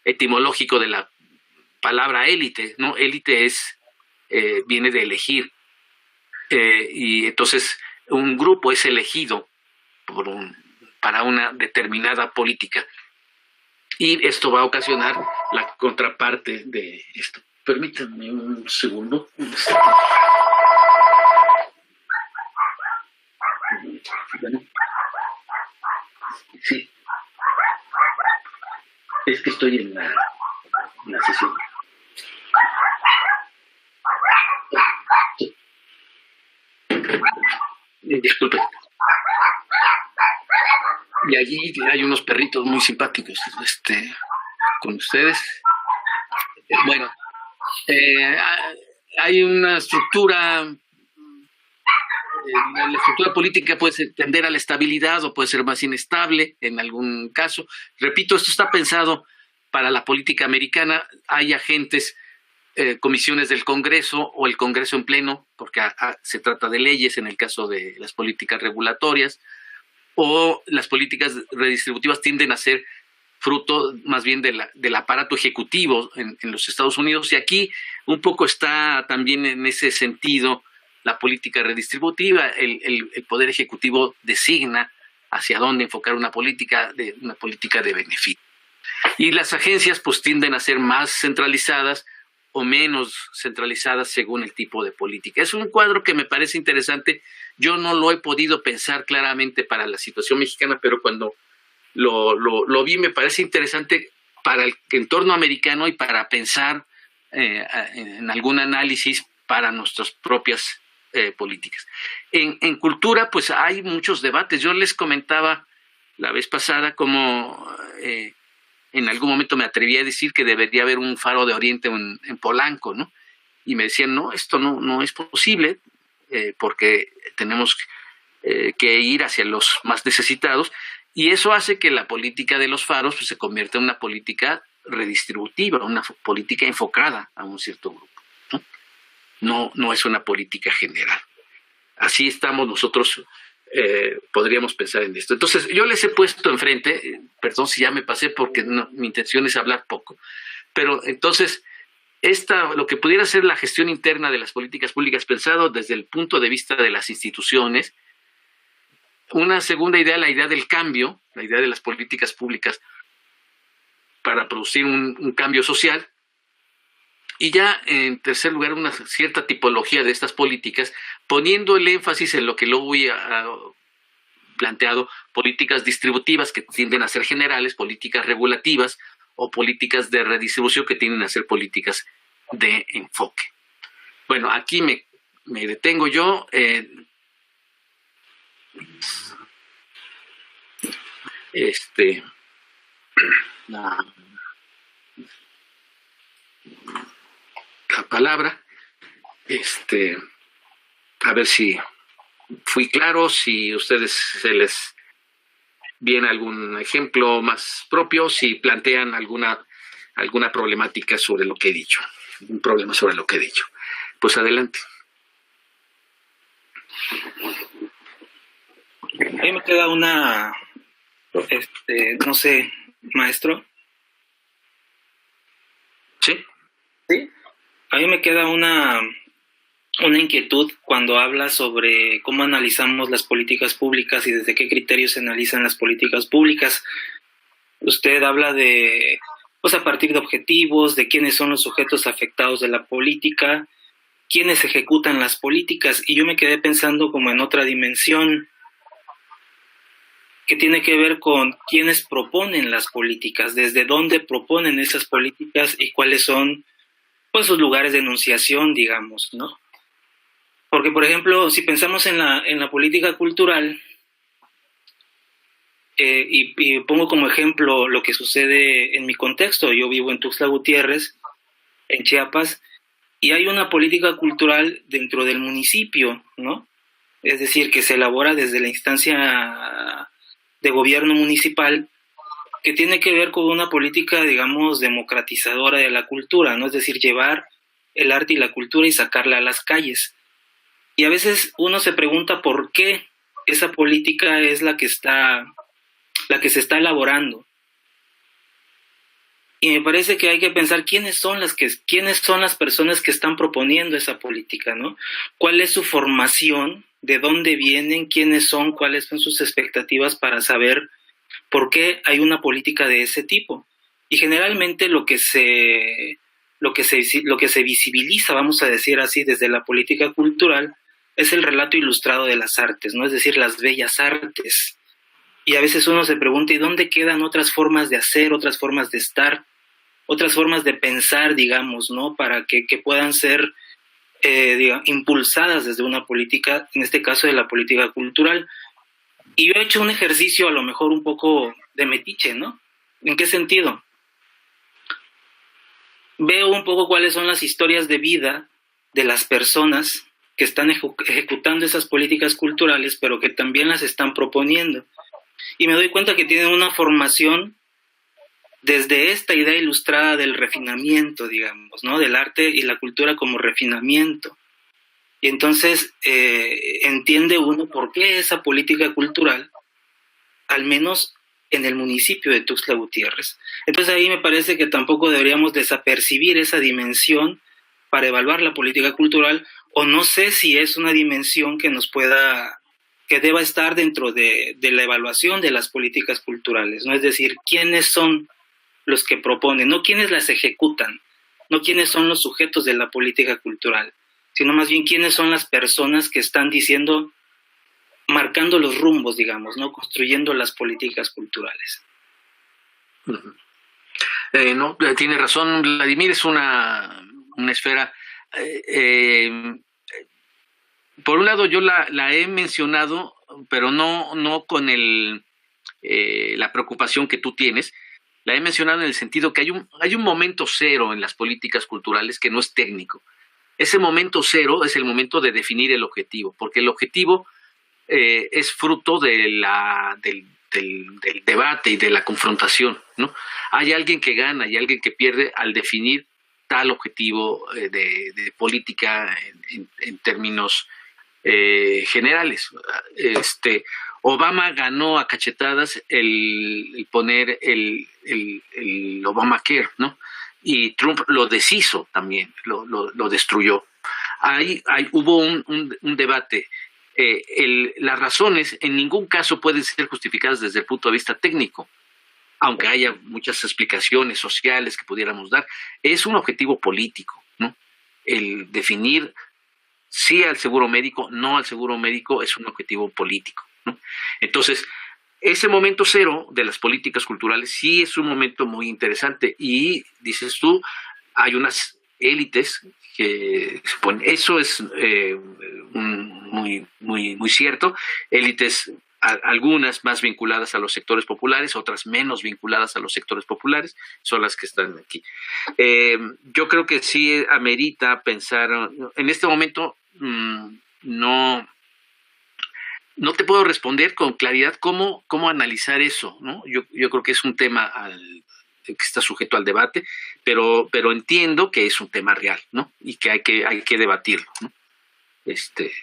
etimológico de la palabra élite, ¿no? Élite viene de elegir, y entonces un grupo es elegido para una determinada política, y esto va a ocasionar la contraparte de esto. Permítanme un segundo. sí. Es que estoy en la sesión. Disculpe. Y allí hay unos perritos muy simpáticos, con ustedes. Bueno, hay una estructura. La estructura política puede tender a la estabilidad o puede ser más inestable en algún caso. Repito, esto está pensado para la política americana. Hay agentes, comisiones del Congreso o el Congreso en pleno, porque se trata de leyes en el caso de las políticas regulatorias, o las políticas redistributivas tienden a ser fruto más bien del aparato ejecutivo en los Estados Unidos, y aquí un poco está también en ese sentido la política redistributiva. El Poder Ejecutivo designa hacia dónde enfocar una política de beneficio. Y las agencias pues tienden a ser más centralizadas o menos centralizadas según el tipo de política. Es un cuadro que me parece interesante. Yo no lo he podido pensar claramente para la situación mexicana, pero cuando lo vi me parece interesante para el entorno americano y para pensar en algún análisis para nuestras propias políticas. En cultura, pues hay muchos debates. Yo les comentaba la vez pasada cómo en algún momento me atreví a decir que debería haber un faro de Oriente en Polanco, ¿no? Y me decían, no, esto no es posible, porque tenemos que ir hacia los más necesitados, y eso hace que la política de los faros pues, se convierta en una política redistributiva, una política enfocada a un cierto grupo. No es una política general. Así estamos nosotros, podríamos pensar en esto. Entonces, yo les he puesto enfrente, perdón si ya me pasé porque mi intención es hablar poco, pero entonces, lo que pudiera ser la gestión interna de las políticas públicas pensado desde el punto de vista de las instituciones. Una segunda idea, la idea del cambio, la idea de las políticas públicas para producir un cambio social. Y ya, en tercer lugar, una cierta tipología de estas políticas, poniendo el énfasis en lo que luego voy planteado, políticas distributivas que tienden a ser generales, políticas regulativas o políticas de redistribución que tienden a ser políticas de enfoque. Bueno, aquí me detengo yo. La palabra, a ver si fui claro, si a ustedes se les viene algún ejemplo más propio, si plantean alguna problemática sobre lo que he dicho, un problema sobre lo que he dicho. Pues adelante. A mí me queda una, no sé, maestro. ¿Sí? Sí. A mí me queda una inquietud cuando habla sobre cómo analizamos las políticas públicas y desde qué criterios se analizan las políticas públicas. Usted habla de, pues a partir de objetivos, de quiénes son los sujetos afectados de la política, quiénes ejecutan las políticas, y yo me quedé pensando como en otra dimensión que tiene que ver con quiénes proponen las políticas, desde dónde proponen esas políticas y cuáles son pues sus lugares de enunciación, digamos, ¿no? Porque, por ejemplo, si pensamos en la política cultural, y pongo como ejemplo lo que sucede en mi contexto, yo vivo en Tuxtla Gutiérrez, en Chiapas, y hay una política cultural dentro del municipio, ¿no? Es decir, que se elabora desde la instancia de gobierno municipal, que tiene que ver con una política, digamos, democratizadora de la cultura, ¿no? Es decir, llevar el arte y la cultura y sacarla a las calles. Y a veces uno se pregunta por qué esa política es la que se está elaborando. Y me parece que hay que pensar quiénes son las personas que están proponiendo esa política, ¿no? ¿Cuál es su formación? ¿De dónde vienen? ¿Quiénes son? ¿Cuáles son sus expectativas para saber por qué hay una política de ese tipo? Y generalmente lo que se visibiliza, vamos a decir así, desde la política cultural, es el relato ilustrado de las artes, ¿no? Es decir, las bellas artes. Y a veces uno se pregunta, ¿y dónde quedan otras formas de hacer, otras formas de estar, otras formas de pensar, digamos, ¿no? Para que puedan ser impulsadas desde una política, en este caso de la política cultural. Y yo he hecho un ejercicio a lo mejor un poco de metiche, ¿no? ¿En qué sentido? Veo un poco cuáles son las historias de vida de las personas que están ejecutando esas políticas culturales, pero que también las están proponiendo. Y me doy cuenta que tienen una formación desde esta idea ilustrada del refinamiento, digamos, ¿no? Del arte y la cultura como refinamiento. Y entonces entiende uno por qué esa política cultural, al menos en el municipio de Tuxtla Gutiérrez. Entonces ahí me parece que tampoco deberíamos desapercibir esa dimensión para evaluar la política cultural, o no sé si es una dimensión que deba estar dentro de la evaluación de las políticas culturales, ¿no? Es decir, ¿quiénes son los que proponen? No quiénes las ejecutan, no quiénes son los sujetos de la política cultural, sino más bien quiénes son las personas que están diciendo, marcando los rumbos, digamos, ¿no? Construyendo las políticas culturales. No, tiene razón, Vladimir, es una esfera. Por un lado, yo la he mencionado, pero no con la preocupación que tú tienes. La he mencionado en el sentido que hay un momento cero en las políticas culturales que no es técnico. Ese momento cero es el momento de definir el objetivo, porque el objetivo es fruto del debate y de la confrontación, ¿no? Hay alguien que gana y alguien que pierde al definir tal objetivo de política en términos generales. Obama ganó a cachetadas el poner el Obamacare, ¿no? Y Trump lo deshizo también, lo destruyó. Hubo un debate. Las razones en ningún caso pueden ser justificadas desde el punto de vista técnico, aunque haya muchas explicaciones sociales que pudiéramos dar. Es un objetivo político, ¿no? El definir sí al seguro médico, no al seguro médico, es un objetivo político, ¿no? Entonces, ese momento cero de las políticas culturales sí es un momento muy interesante, y dices tú, hay unas élites que eso es muy cierto, élites, algunas más vinculadas a los sectores populares, otras menos vinculadas a los sectores populares, son las que están aquí. Yo creo que sí amerita pensar, en este momento no te puedo responder con claridad cómo analizar eso, ¿no? Yo creo que es un tema que está sujeto al debate, pero entiendo que es un tema real, ¿no? Y que hay que debatirlo, ¿no?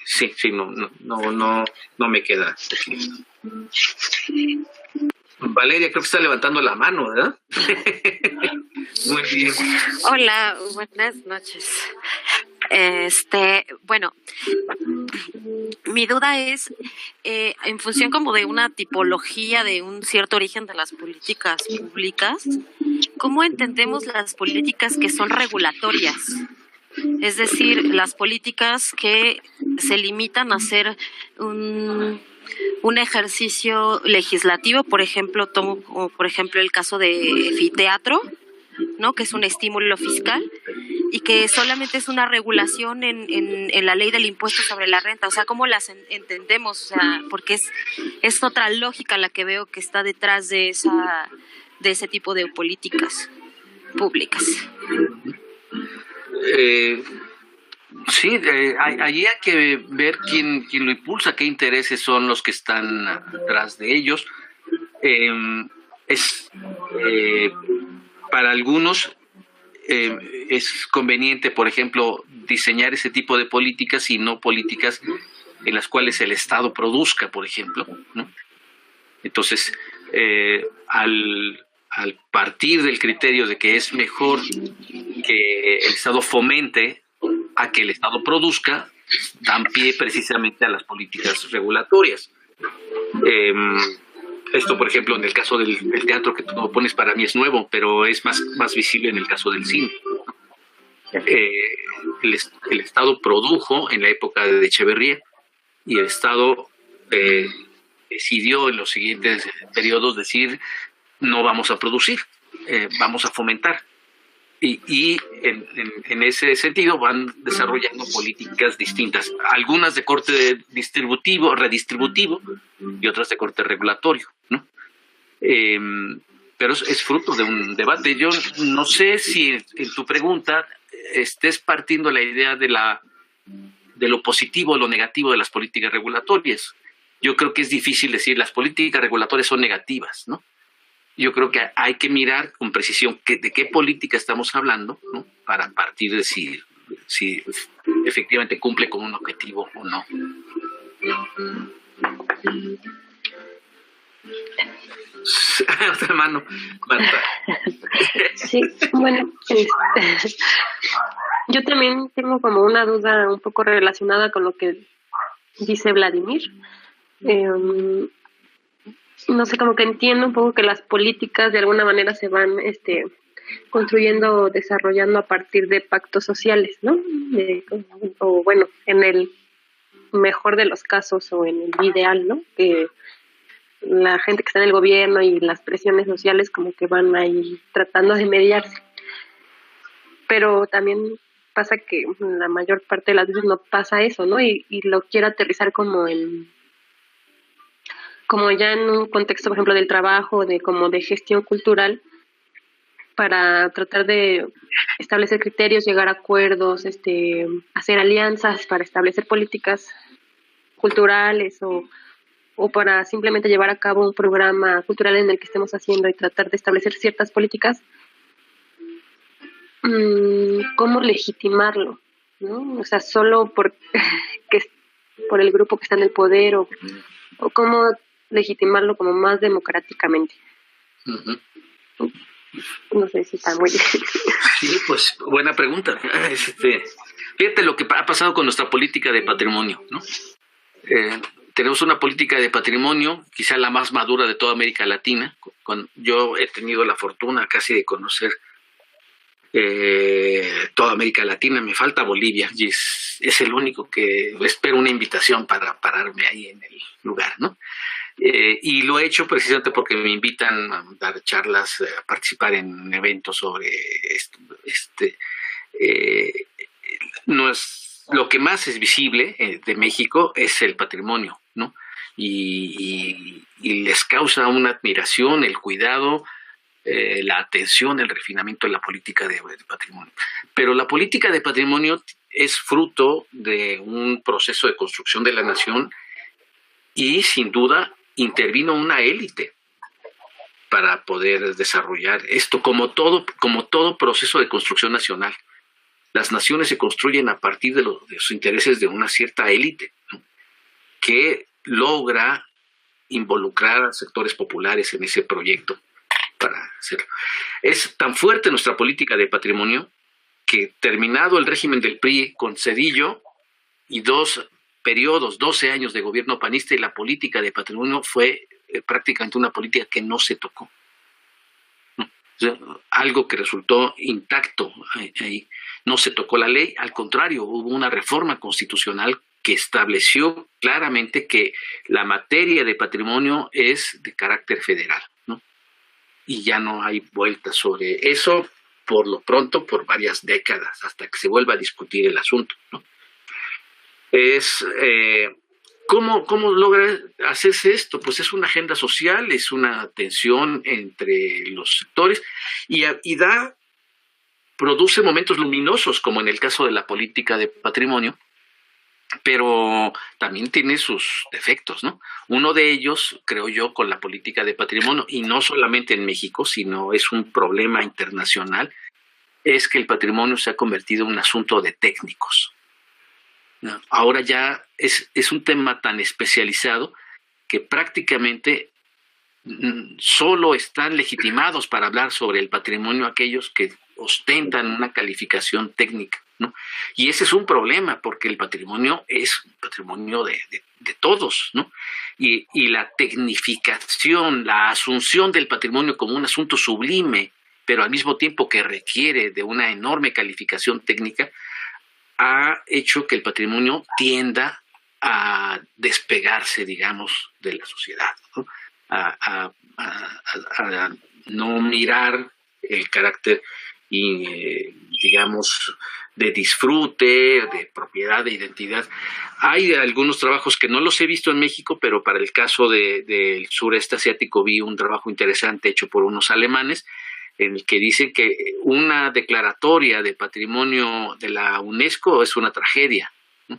Sí, no me queda. Valeria, creo que está levantando la mano, ¿verdad? Muy bien. Hola, buenas noches. Bueno, mi duda es, en función como de una tipología de un cierto origen de las políticas públicas, ¿cómo entendemos las políticas que son regulatorias? Es decir, las políticas que se limitan a hacer un ejercicio legislativo, por ejemplo, tomo por ejemplo el caso de Fiteatro, ¿no? Que es un estímulo fiscal y que solamente es una regulación en la ley del impuesto sobre la renta. O sea, ¿cómo las entendemos? O sea, porque es otra lógica la que veo que está detrás de ese tipo de políticas públicas. Sí, allí hay que ver quién lo impulsa, qué intereses son los que están atrás de ellos. Para algunos es conveniente, por ejemplo, diseñar ese tipo de políticas y no políticas en las cuales el Estado produzca, por ejemplo, ¿no? Entonces, al partir del criterio de que es mejor que el Estado fomente a que el Estado produzca, dan pie precisamente a las políticas regulatorias. Esto, por ejemplo, en el caso del teatro que tú pones, para mí es nuevo, pero es más visible en el caso del cine. El Estado produjo en la época de Echeverría y el Estado decidió en los siguientes periodos decir no vamos a producir, vamos a fomentar. Y en ese sentido van desarrollando políticas distintas, algunas de corte redistributivo y otras de corte regulatorio, ¿no? Pero es fruto de un debate. Yo no sé si en tu pregunta estés partiendo la idea de lo positivo o lo negativo de las políticas regulatorias. Yo creo que es difícil decir las políticas regulatorias son negativas, ¿no? Yo creo que hay que mirar con precisión de qué política estamos hablando, ¿no? Para partir de si efectivamente cumple con un objetivo o no. Otra mano, Marta. Sí, bueno, yo también tengo como una duda un poco relacionada con lo que dice Vladimir. No sé, como que entiendo un poco que las políticas de alguna manera se van construyendo o desarrollando a partir de pactos sociales, ¿no? O bueno, en el mejor de los casos o en el ideal, ¿no? Que la gente que está en el gobierno y las presiones sociales como que van ahí tratando de mediarse. Pero también pasa que la mayor parte de las veces no pasa eso, ¿no? Y lo quiero aterrizar como ya en un contexto, por ejemplo, del trabajo, de gestión cultural, para tratar de establecer criterios, llegar a acuerdos, hacer alianzas para establecer políticas culturales o para simplemente llevar a cabo un programa cultural en el que estemos haciendo y tratar de establecer ciertas políticas. ¿Cómo legitimarlo? ¿No? O sea, solo por el grupo que está en el poder o cómo legitimarlo como más democráticamente. Uh-huh. No sé si está muy difícil. Sí, pues buena pregunta. Fíjate lo que ha pasado con nuestra política de patrimonio, ¿no? Tenemos una política de patrimonio, quizá la más madura de toda América Latina. Yo he tenido la fortuna casi de conocer toda América Latina. Me falta Bolivia y es el único que espero una invitación para pararme ahí en el lugar, ¿no? Y lo he hecho precisamente porque me invitan a dar charlas, a participar en eventos sobre no es lo que más es visible de México es el patrimonio, ¿no? Y les causa una admiración, el cuidado, la atención, el refinamiento de la política de patrimonio. Pero la política de patrimonio es fruto de un proceso de construcción de la nación y sin duda intervino una élite para poder desarrollar esto como todo proceso de construcción nacional. Las naciones se construyen a partir de los intereses de una cierta élite, ¿no? Que logra involucrar a sectores populares en ese proyecto para hacerlo. Es tan fuerte nuestra política de patrimonio que terminado el régimen del PRI con Zedillo y 2 periodos, 12 años de gobierno panista, y la política de patrimonio fue prácticamente una política que no se tocó. ¿No? O sea, algo que resultó intacto ahí. No se tocó la ley, al contrario, hubo una reforma constitucional que estableció claramente que la materia de patrimonio es de carácter federal, ¿no? Y ya no hay vuelta sobre eso, por lo pronto, por varias décadas, hasta que se vuelva a discutir el asunto, ¿no? ¿Cómo logra hacerse esto? Pues es una agenda social, es una tensión entre los sectores y produce momentos luminosos, como en el caso de la política de patrimonio, pero también tiene sus defectos, ¿no? Uno de ellos, creo yo, con la política de patrimonio, y no solamente en México, sino es un problema internacional, es que el patrimonio se ha convertido en un asunto de técnicos. ¿No? Ahora ya es un tema tan especializado que prácticamente solo están legitimados para hablar sobre el patrimonio aquellos que ostentan una calificación técnica, ¿no? Y ese es un problema porque el patrimonio es un patrimonio de todos, ¿no? Y la tecnificación, la asunción del patrimonio como un asunto sublime, pero al mismo tiempo que requiere de una enorme calificación técnica, ha hecho que el patrimonio tienda a despegarse, digamos, de la sociedad, ¿no? A no mirar el carácter, digamos, de disfrute, de propiedad, de identidad. Hay algunos trabajos que no los he visto en México, pero para el caso del sureste asiático vi un trabajo interesante hecho por unos alemanes, en el que dicen que una declaratoria de patrimonio de la UNESCO es una tragedia, ¿no?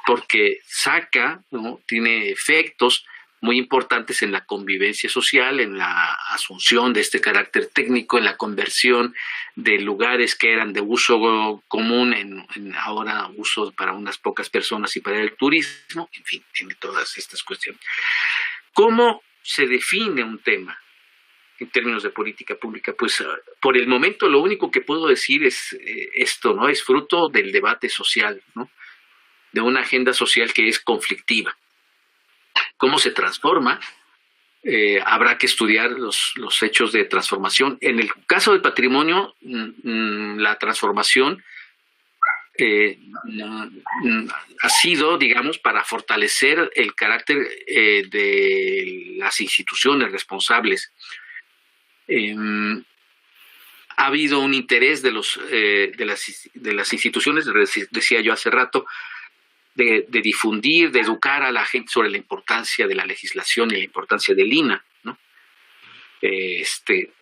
Porque saca, ¿no? Tiene efectos muy importantes en la convivencia social, en la asunción de este carácter técnico, en la conversión de lugares que eran de uso común en ahora uso para unas pocas personas y para el turismo, en fin, tiene todas estas cuestiones. ¿Cómo se define un tema en términos de política pública? Pues por el momento lo único que puedo decir es esto, ¿no? Es fruto del debate social, ¿no? De una agenda social que es conflictiva. ¿Cómo se transforma? Habrá que estudiar los hechos de transformación. En el caso del patrimonio, la transformación ha sido, digamos, para fortalecer el carácter de las instituciones responsables. Ha habido un interés de las instituciones, decía yo hace rato, de difundir, de educar a la gente sobre la importancia de la legislación y la importancia del INAH, ¿no?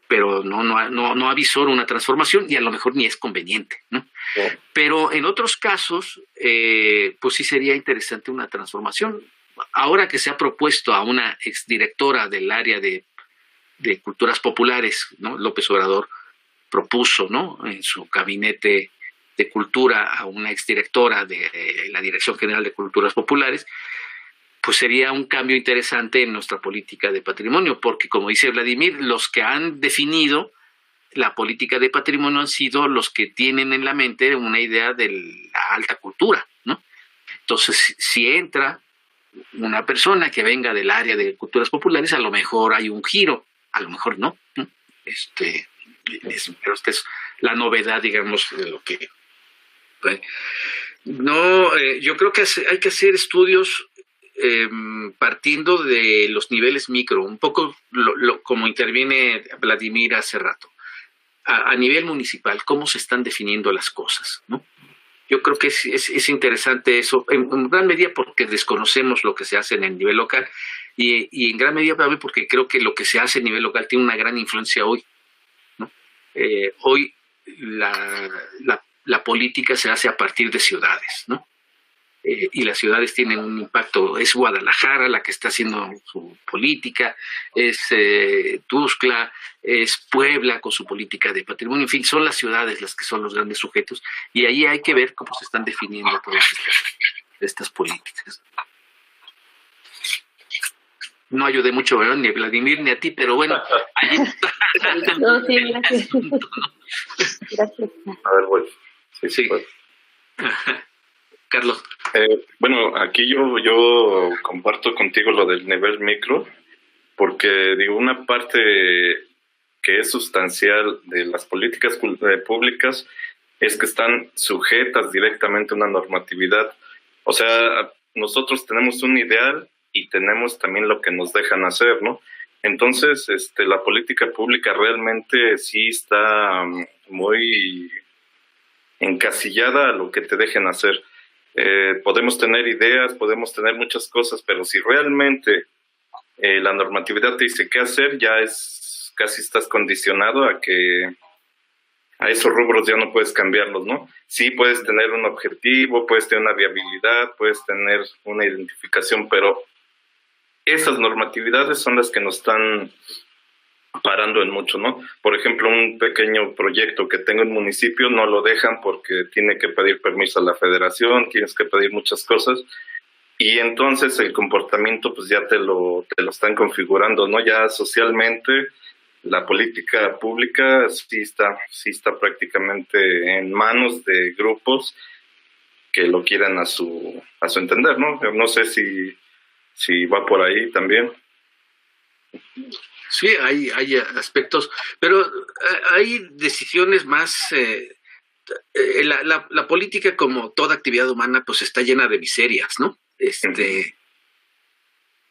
Pero no avisora una transformación y a lo mejor ni es conveniente, ¿no? Pero en otros casos, pues sí sería interesante una transformación. Ahora que se ha propuesto a una exdirectora del área de culturas populares, ¿no? López Obrador propuso, ¿no? En su gabinete de Cultura a una exdirectora de la Dirección General de Culturas Populares, pues sería un cambio interesante en nuestra política de patrimonio, porque como dice Vladimir, los que han definido la política de patrimonio han sido los que tienen en la mente una idea de la alta cultura, ¿no? Entonces, si entra una persona que venga del área de culturas populares, a lo mejor hay un giro, a lo mejor no, ¿no? Pero esta es la novedad, digamos, de lo que... yo creo que hay que hacer estudios partiendo de los niveles micro, un poco como interviene Vladimir hace rato. A nivel municipal, ¿cómo se están definiendo las cosas, ¿no? Yo creo que es interesante eso, en gran medida porque desconocemos lo que se hace en el nivel local y en gran medida también porque creo que lo que se hace a nivel local tiene una gran influencia hoy, ¿no? Hoy la política se hace a partir de ciudades, ¿no? Y las ciudades tienen un impacto. Es Guadalajara la que está haciendo su política, es Tuxtla, es Puebla con su política de patrimonio, en fin, son las ciudades las que son los grandes sujetos, y ahí hay que ver cómo se están definiendo todas estas políticas. No ayudé mucho, ¿verdad? Ni a Vladimir ni a ti, pero bueno, allí está. No, sí, gracias. Gracias. A ver, voy. Sí. Pues. Carlos. Bueno, aquí yo comparto contigo lo del nivel micro, porque digo, una parte que es sustancial de las políticas públicas es que están sujetas directamente a una normatividad. O sea, nosotros tenemos un ideal y tenemos también lo que nos dejan hacer, ¿no? Entonces, la política pública realmente sí está muy encasillada a lo que te dejen hacer. Podemos tener ideas, podemos tener muchas cosas, pero si realmente la normatividad te dice qué hacer, ya casi estás condicionado a que a esos rubros ya no puedes cambiarlos, ¿no? Sí puedes tener un objetivo, puedes tener una viabilidad, puedes tener una identificación, pero esas normatividades son las que nos están parando en mucho, ¿no? Por ejemplo, un pequeño proyecto que tengo en municipio no lo dejan porque tiene que pedir permiso a la federación, tienes que pedir muchas cosas, y entonces el comportamiento pues ya te lo están configurando, ¿no? Ya socialmente la política pública sí está prácticamente en manos de grupos que lo quieran a su entender, ¿no? No sé si va por ahí también. Sí, hay aspectos, pero hay decisiones más... la política, como toda actividad humana, pues está llena de miserias, ¿no?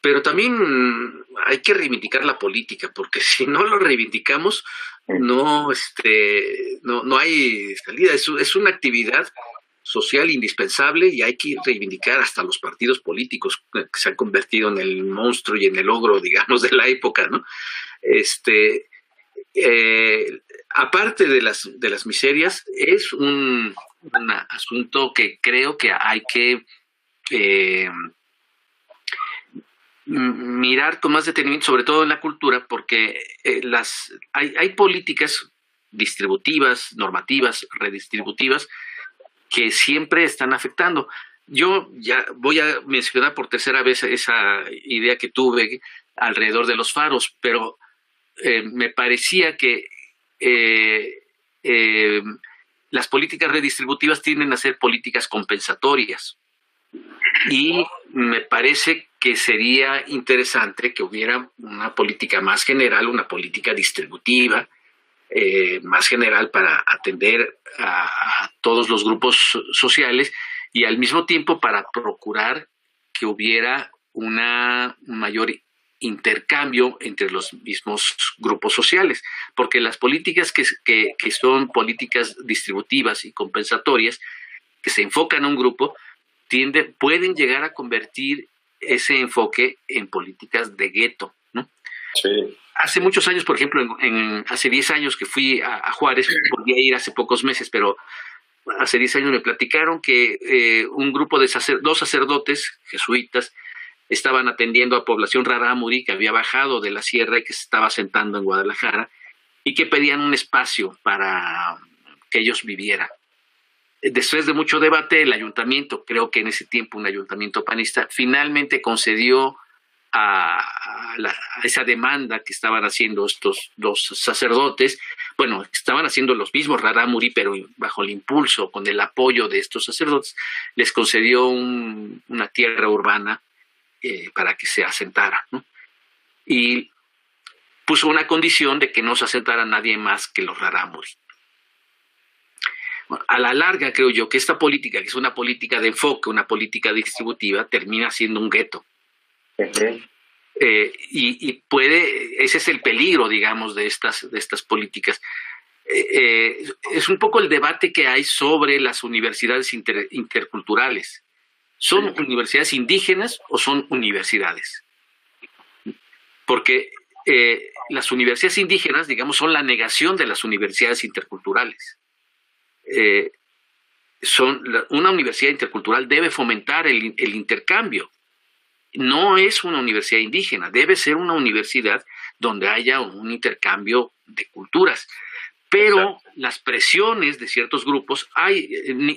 Pero también hay que reivindicar la política, porque si no lo reivindicamos, no hay salida. Es una actividad social indispensable y hay que reivindicar hasta los partidos políticos que se han convertido en el monstruo y en el ogro, digamos, de la época, ¿no? Aparte de las miserias, es un asunto que creo que hay que mirar con más detenimiento, sobre todo en la cultura, porque hay políticas distributivas, normativas, redistributivas, que siempre están afectando. Yo ya voy a mencionar por tercera vez esa idea que tuve alrededor de los faros, pero me parecía que las políticas redistributivas tienden a ser políticas compensatorias. Y me parece que sería interesante que hubiera una política más general, una política distributiva, más general para atender a todos los grupos sociales y al mismo tiempo para procurar que hubiera un mayor intercambio entre los mismos grupos sociales, porque las políticas que son políticas distributivas y compensatorias, que se enfocan a un grupo, pueden llegar a convertir ese enfoque en políticas de gueto, ¿no? Sí. Hace muchos años, por ejemplo, hace 10 años que fui a Juárez, volví a ir hace pocos meses, pero hace 10 años me platicaron que un grupo de dos sacerdotes jesuitas estaban atendiendo a población rarámuri que había bajado de la sierra y que se estaba asentando en Guadalajara y que pedían un espacio para que ellos vivieran. Después de mucho debate, el ayuntamiento, creo que en ese tiempo un ayuntamiento panista, finalmente concedió a esa demanda que estaban haciendo estos dos sacerdotes. Bueno, estaban haciendo los mismos rarámuri, pero bajo el impulso, con el apoyo de estos sacerdotes, les concedió una tierra urbana para que se asentara, ¿no? Y puso una condición de que no se asentara nadie más que los rarámuri. A la larga, creo yo que esta política, que es una política de enfoque, una política distributiva, termina siendo un gueto. Uh-huh. Ese es el peligro, digamos, de estas políticas. Es un poco el debate que hay sobre las universidades interculturales. ¿Son universidades indígenas o son universidades? Porque las universidades indígenas, digamos, son la negación de las universidades interculturales. Una universidad intercultural debe fomentar el intercambio. No es una universidad indígena, debe ser una universidad donde haya un intercambio de culturas. Pero exacto, las presiones de ciertos grupos,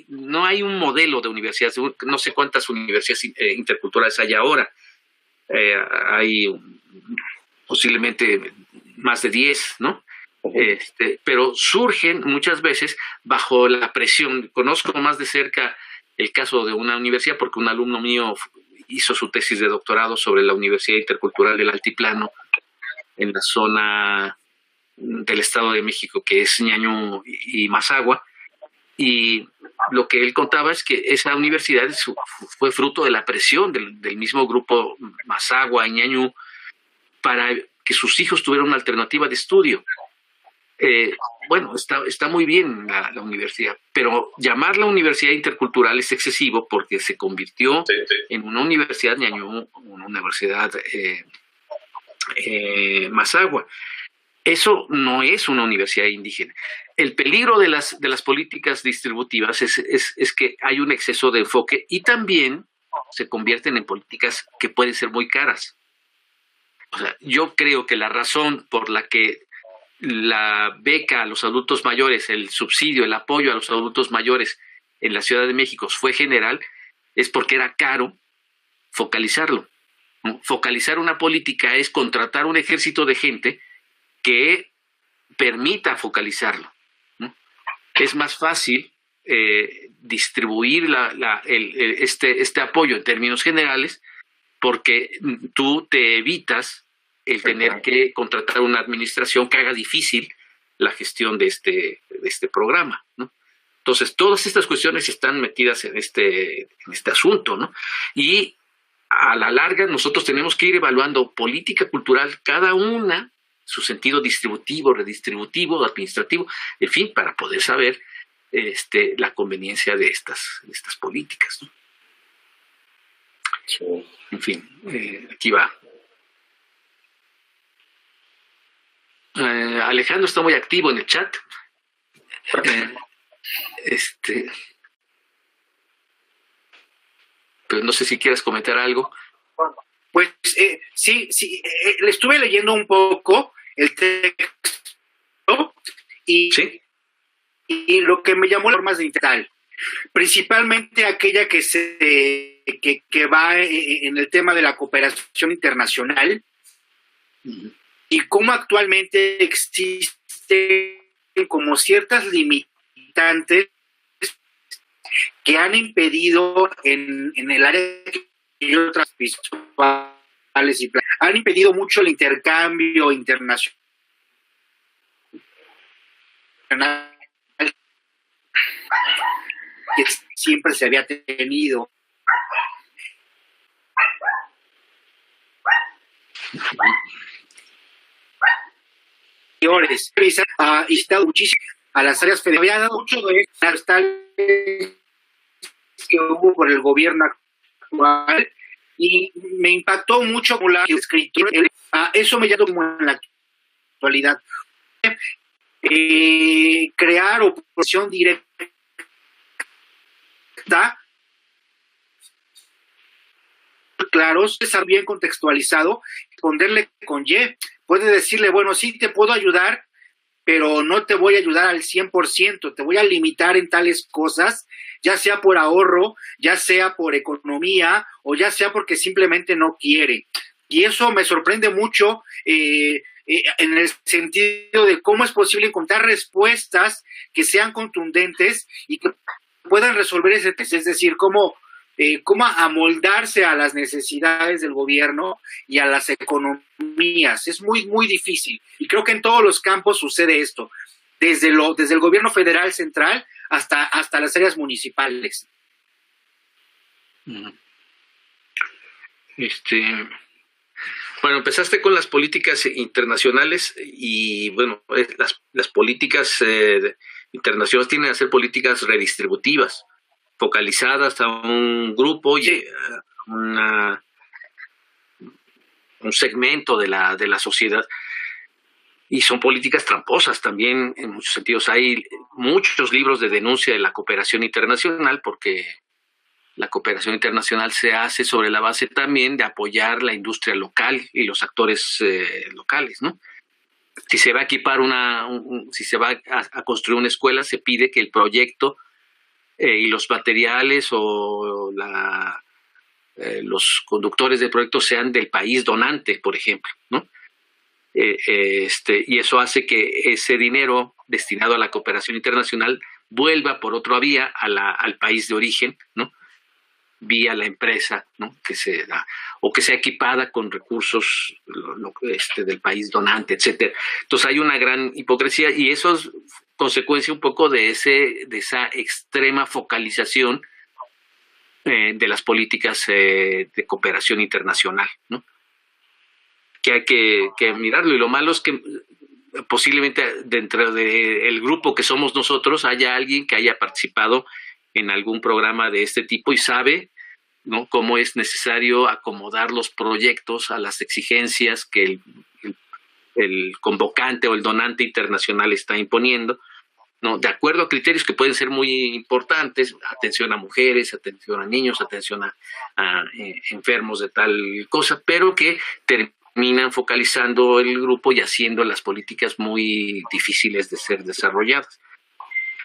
no hay un modelo de universidad, no sé cuántas universidades interculturales hay ahora, hay posiblemente más de 10, ¿no? Pero surgen muchas veces bajo la presión. Conozco más de cerca el caso de una universidad porque un alumno mío hizo su tesis de doctorado sobre la Universidad Intercultural del Altiplano en la zona del Estado de México, que es Ñañú y Mazagua, y lo que él contaba es que esa universidad fue fruto de la presión del mismo grupo Mazagua y Ñañú para que sus hijos tuvieran una alternativa de estudio. Bueno, está muy bien la universidad, pero llamarla universidad intercultural es excesivo porque se convirtió en una universidad Ñañú, una universidad Mazagua. Eso no es una universidad indígena. El peligro de las políticas distributivas es que hay un exceso de enfoque y también se convierten en políticas que pueden ser muy caras. O sea, yo creo que la razón por la que la beca a los adultos mayores, el subsidio, el apoyo a los adultos mayores en la Ciudad de México fue general, es porque era caro focalizarlo, ¿no? Focalizar una política es contratar un ejército de gente que permita focalizarlo, ¿no? Es más fácil distribuir este apoyo en términos generales porque tú te evitas el tener que contratar una administración que haga difícil la gestión de este programa, ¿no? Entonces, todas estas cuestiones están metidas en este asunto, ¿no? Y a la larga nosotros tenemos que ir evaluando política cultural, cada una, su sentido distributivo, redistributivo, administrativo, en fin, para poder saber la conveniencia de estas políticas, ¿no? Sí. En fin, aquí va. Alejandro está muy activo en el chat. Pero no sé si quieres comentar algo. Pues sí, le estuve leyendo un poco el texto y, ¿Sí? y lo que me llamó las formas de integral, principalmente aquella que va en el tema de la cooperación internacional y cómo actualmente existen como ciertas limitantes que han impedido en el área que yo visuales y han impedido mucho el intercambio internacional que siempre se había tenido. Y estado muchísimo a las áreas federales. Había dado mucho de esto que hubo por el gobierno actual y me impactó mucho con la escritura. Eso me llamó como en la actualidad. Crear oposición directa, claros, estar bien contextualizado, responderle con Y. Puede decirle, bueno, sí te puedo ayudar, pero no te voy a ayudar al 100%, te voy a limitar en tales cosas, ya sea por ahorro, ya sea por economía, o ya sea porque simplemente no quiere. Y eso me sorprende mucho en el sentido de cómo es posible encontrar respuestas que sean contundentes y que puedan resolver ese tema, es decir, cómo amoldarse a las necesidades del gobierno y a las economías. Es muy, muy difícil. Y creo que en todos los campos sucede esto, desde el gobierno federal central hasta las áreas municipales. Bueno, empezaste con las políticas internacionales y, bueno, las políticas internacionales tienen que ser políticas redistributivas, focalizadas a un grupo y a un segmento de la sociedad. Y son políticas tramposas también, en muchos sentidos. Hay muchos libros de denuncia de la cooperación internacional, porque la cooperación internacional se hace sobre la base también de apoyar la industria local y los actores locales, ¿no? Si se va a equipar si se va a construir una escuela, se pide que el proyecto y los materiales o los conductores del proyecto sean del país donante, por ejemplo, ¿no? Y eso hace que ese dinero destinado a la cooperación internacional vuelva por otra vía al país de origen, ¿no? Vía la empresa, ¿no? Que se da, o que sea equipada con recursos del país donante, etcétera. Entonces hay una gran hipocresía y eso es consecuencia un poco de esa extrema focalización de las políticas de cooperación internacional, ¿no? Que hay que mirarlo, y lo malo es que posiblemente dentro del grupo que somos nosotros haya alguien que haya participado en algún programa de este tipo y sabe, ¿no?, cómo es necesario acomodar los proyectos a las exigencias que el convocante o el donante internacional está imponiendo, ¿no?, de acuerdo a criterios que pueden ser muy importantes: atención a mujeres, atención a niños, atención a enfermos de tal cosa, pero que terminan focalizando el grupo y haciendo las políticas muy difíciles de ser desarrolladas.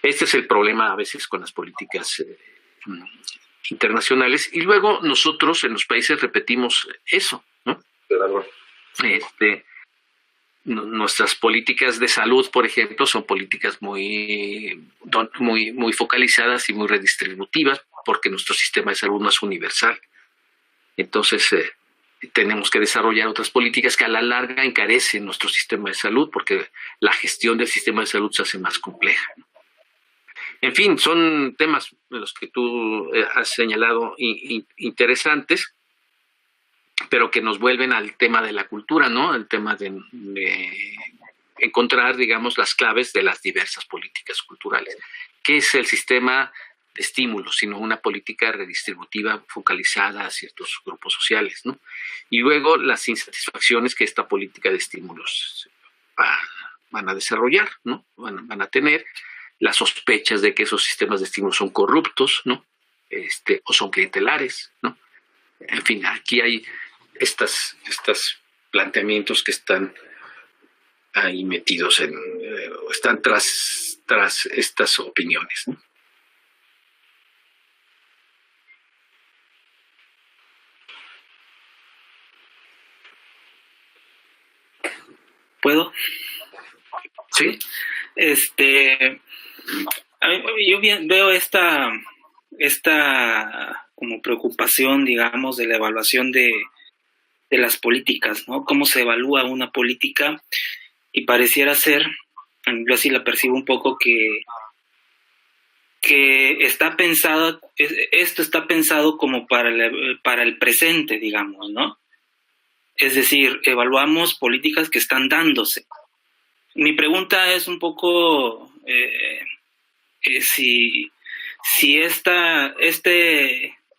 Este es el problema a veces con las políticas internacionales, y luego nosotros en los países repetimos eso, ¿no? Claro. Nuestras políticas de salud, por ejemplo, son políticas muy focalizadas y muy redistributivas, porque nuestro sistema de salud no es universal. Entonces tenemos que desarrollar otras políticas que a la larga encarecen nuestro sistema de salud, porque la gestión del sistema de salud se hace más compleja, ¿no? En fin, son temas de los que tú has señalado interesantes. pero que nos vuelven al tema de la cultura, ¿no? El tema de encontrar, digamos, las claves de las diversas políticas culturales. ¿Qué es el sistema de estímulos, sino una política redistributiva focalizada a ciertos grupos sociales, ¿no? Y luego las insatisfacciones que esta política de estímulos van a desarrollar, ¿no? Van a tener las sospechas de que esos sistemas de estímulos son corruptos, ¿no? O son clientelares, ¿no? En fin, aquí hay estos planteamientos que están ahí metidos están tras estas opiniones, ¿no? ¿Puedo? Sí. Yo veo esta como preocupación, digamos, de la evaluación de las políticas, ¿no? Cómo se evalúa una política, y pareciera ser, yo así la percibo un poco, que está pensado, esto está pensado como para el presente, digamos, ¿no? Es decir, evaluamos políticas que están dándose. Mi pregunta es un poco si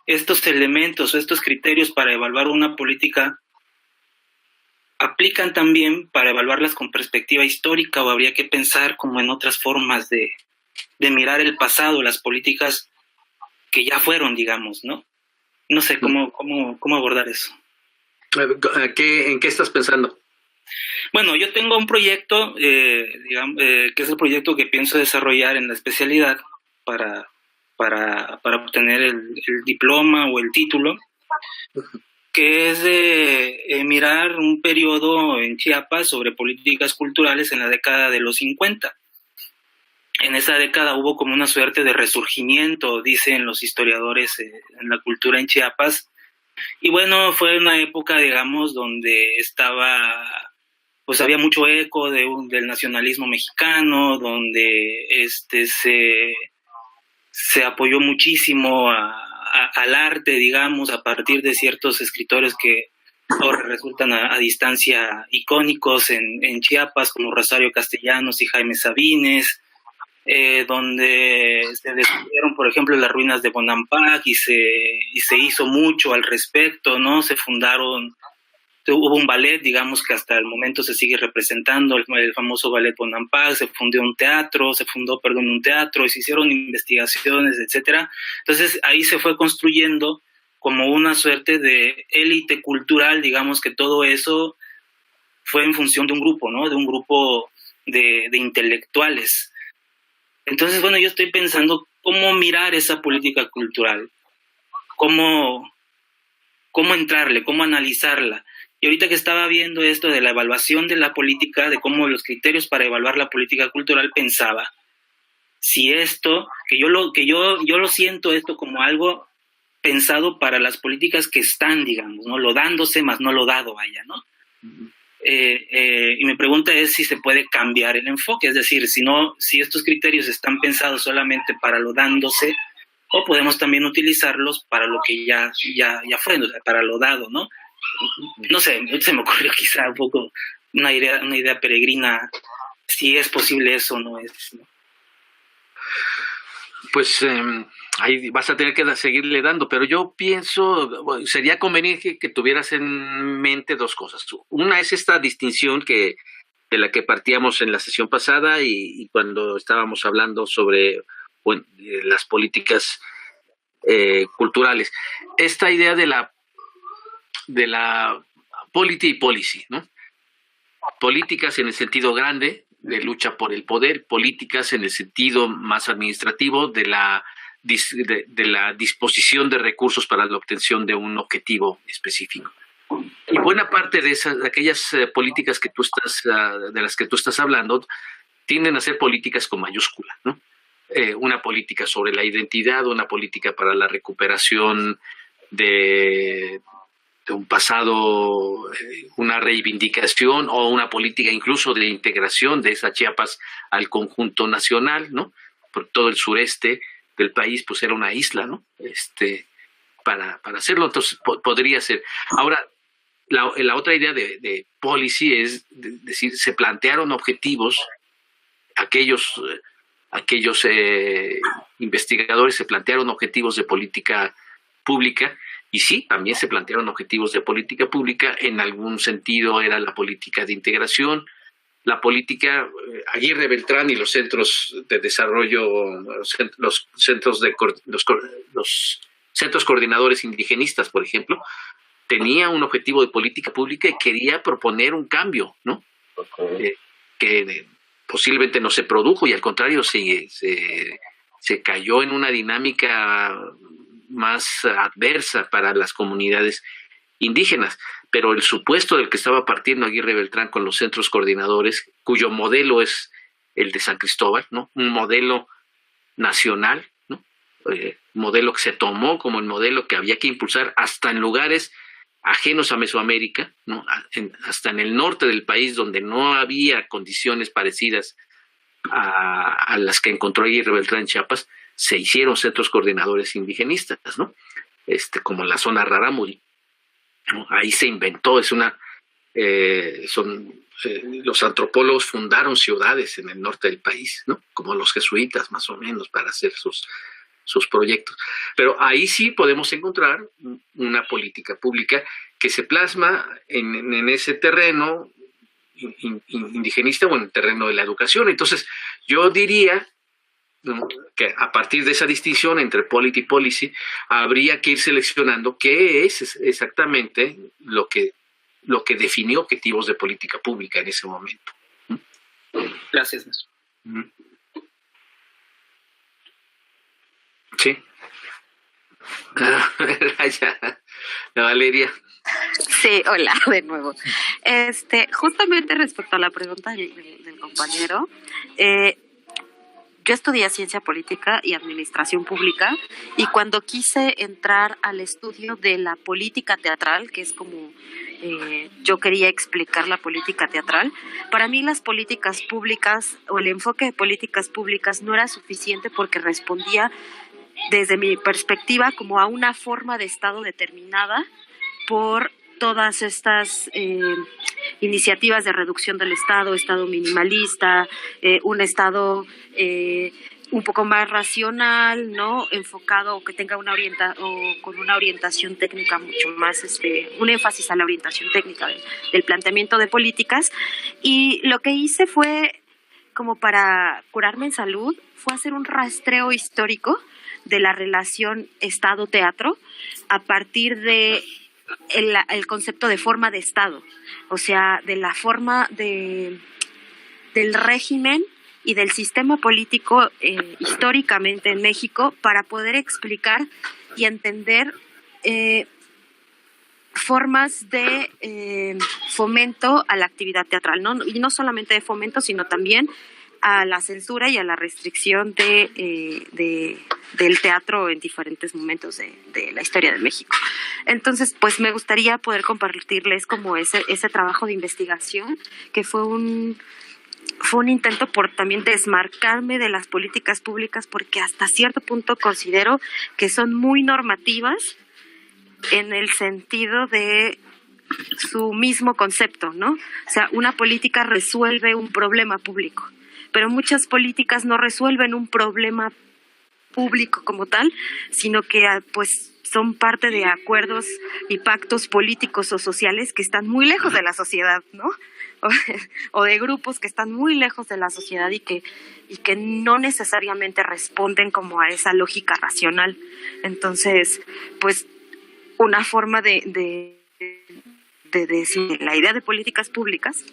estos elementos o estos criterios para evaluar una política aplican también para evaluarlas con perspectiva histórica, o habría que pensar como en otras formas de mirar el pasado, las políticas que ya fueron, digamos, ¿no? No sé cómo abordar eso. ¿En qué estás pensando? Bueno, yo tengo un proyecto, que es el proyecto que pienso desarrollar en la especialidad para obtener el diploma o el título, que es de mirar un periodo en Chiapas sobre políticas culturales en la década de los 50. En esa década hubo como una suerte de resurgimiento, dicen los historiadores, en la cultura en Chiapas. Y bueno, fue una época, digamos, donde pues había mucho eco del nacionalismo mexicano, donde se apoyó muchísimo al arte, digamos, a partir de ciertos escritores que ahora resultan a distancia icónicos en Chiapas, como Rosario Castellanos y Jaime Sabines, donde se descubrieron, por ejemplo, las ruinas de Bonampak y se hizo mucho al respecto, ¿no? Hubo un ballet, digamos, que hasta el momento se sigue representando, el famoso ballet Bonampak. Se fundó un teatro, y se hicieron investigaciones, etcétera. Entonces ahí se fue construyendo como una suerte de élite cultural, digamos, que todo eso fue en función de un grupo, ¿no? De un grupo de intelectuales. Entonces, bueno, yo estoy pensando cómo mirar esa política cultural, cómo entrarle, cómo analizarla. Y ahorita que estaba viendo esto de la evaluación de la política, de cómo los criterios para evaluar la política cultural, pensaba si esto, que yo lo siento esto como algo pensado para las políticas que están, digamos, ¿no? Lo dándose más no lo dado, vaya, ¿no? Y mi pregunta es si se puede cambiar el enfoque, es decir, si estos criterios están pensados solamente para lo dándose, o podemos también utilizarlos para lo que ya fue, o sea, para lo dado, ¿no? No sé, se me ocurrió quizá un poco una idea peregrina, si es posible eso o no es, ¿no? Pues ahí vas a tener que seguirle dando, pero yo pienso, bueno, sería conveniente que tuvieras en mente dos cosas. Una es esta distinción de la que partíamos en la sesión pasada y cuando estábamos hablando sobre las políticas culturales. Esta idea de la polity y policy, ¿no? Políticas en el sentido grande, de lucha por el poder, políticas en el sentido más administrativo de la disposición de recursos para la obtención de un objetivo específico. Y buena parte de aquellas políticas de las que tú estás hablando tienden a ser políticas con mayúscula, ¿no? Una política sobre la identidad, una política para la recuperación de un pasado, una reivindicación o una política incluso de integración de esa Chiapas al conjunto nacional, ¿no? Porque todo el sureste del país pues era una isla, ¿no? Para hacerlo, entonces podría ser. Ahora, la otra idea de policy es decir, se plantearon objetivos, aquellos investigadores se plantearon objetivos de política pública, y sí, también se plantearon objetivos de política pública. En algún sentido era la política de integración, la política Aguirre Beltrán y los centros de desarrollo, los centros coordinadores indigenistas, por ejemplo, tenía un objetivo de política pública y quería proponer un cambio, ¿no? Okay. Que posiblemente no se produjo y al contrario se cayó en una dinámica más adversa para las comunidades indígenas. Pero el supuesto del que estaba partiendo Aguirre Beltrán con los centros coordinadores, cuyo modelo es el de San Cristóbal, ¿no? Un modelo nacional, ¿no? Modelo que se tomó como el modelo que había que impulsar hasta en lugares ajenos a Mesoamérica, ¿no? Hasta en el norte del país, donde no había condiciones parecidas a las que encontró Aguirre Beltrán en Chiapas, se hicieron centros coordinadores indigenistas, ¿no? Como la zona Rarámuri, ¿no? Ahí se inventó, los antropólogos fundaron ciudades en el norte del país, ¿no? Como los jesuitas, más o menos, para hacer sus proyectos. Pero ahí sí podemos encontrar una política pública que se plasma en ese terreno indigenista o en el terreno de la educación. Entonces, yo diría, ¿no?, que a partir de esa distinción entre polity y policy, habría que ir seleccionando qué es exactamente lo que definió objetivos de política pública en ese momento. Gracias, Néstor. Sí. La Valeria. Sí, hola de nuevo. Justamente respecto a la pregunta del compañero, yo estudié ciencia política y administración pública, y cuando quise entrar al estudio de la política teatral, que es como yo quería explicar la política teatral, para mí las políticas públicas o el enfoque de políticas públicas no era suficiente porque respondía desde mi perspectiva como a una forma de Estado determinada por todas estas iniciativas de reducción del Estado minimalista, un Estado un poco más racional, ¿no? Enfocado, o que tenga con una orientación técnica mucho más, un énfasis a la orientación técnica del planteamiento de políticas. Y lo que hice fue, como para curarme en salud, fue hacer un rastreo histórico de la relación Estado-teatro a partir de el concepto de forma de Estado, o sea, de la forma del régimen y del sistema político históricamente en México, para poder explicar y entender formas de fomento a la actividad teatral, ¿no? Y no solamente de fomento, sino también a la censura y a la restricción del teatro en diferentes momentos de la historia de México. Entonces, pues me gustaría poder compartirles como ese trabajo de investigación, que fue un intento por también desmarcarme de las políticas públicas, porque hasta cierto punto considero que son muy normativas en el sentido de su mismo concepto, ¿no? O sea, una política resuelve un problema público, pero muchas políticas no resuelven un problema público como tal, sino que pues son parte de acuerdos y pactos políticos o sociales que están muy lejos de la sociedad, ¿no? O de grupos que están muy lejos de la sociedad y que no necesariamente responden como a esa lógica racional. Entonces, pues una forma de decir la idea de políticas públicas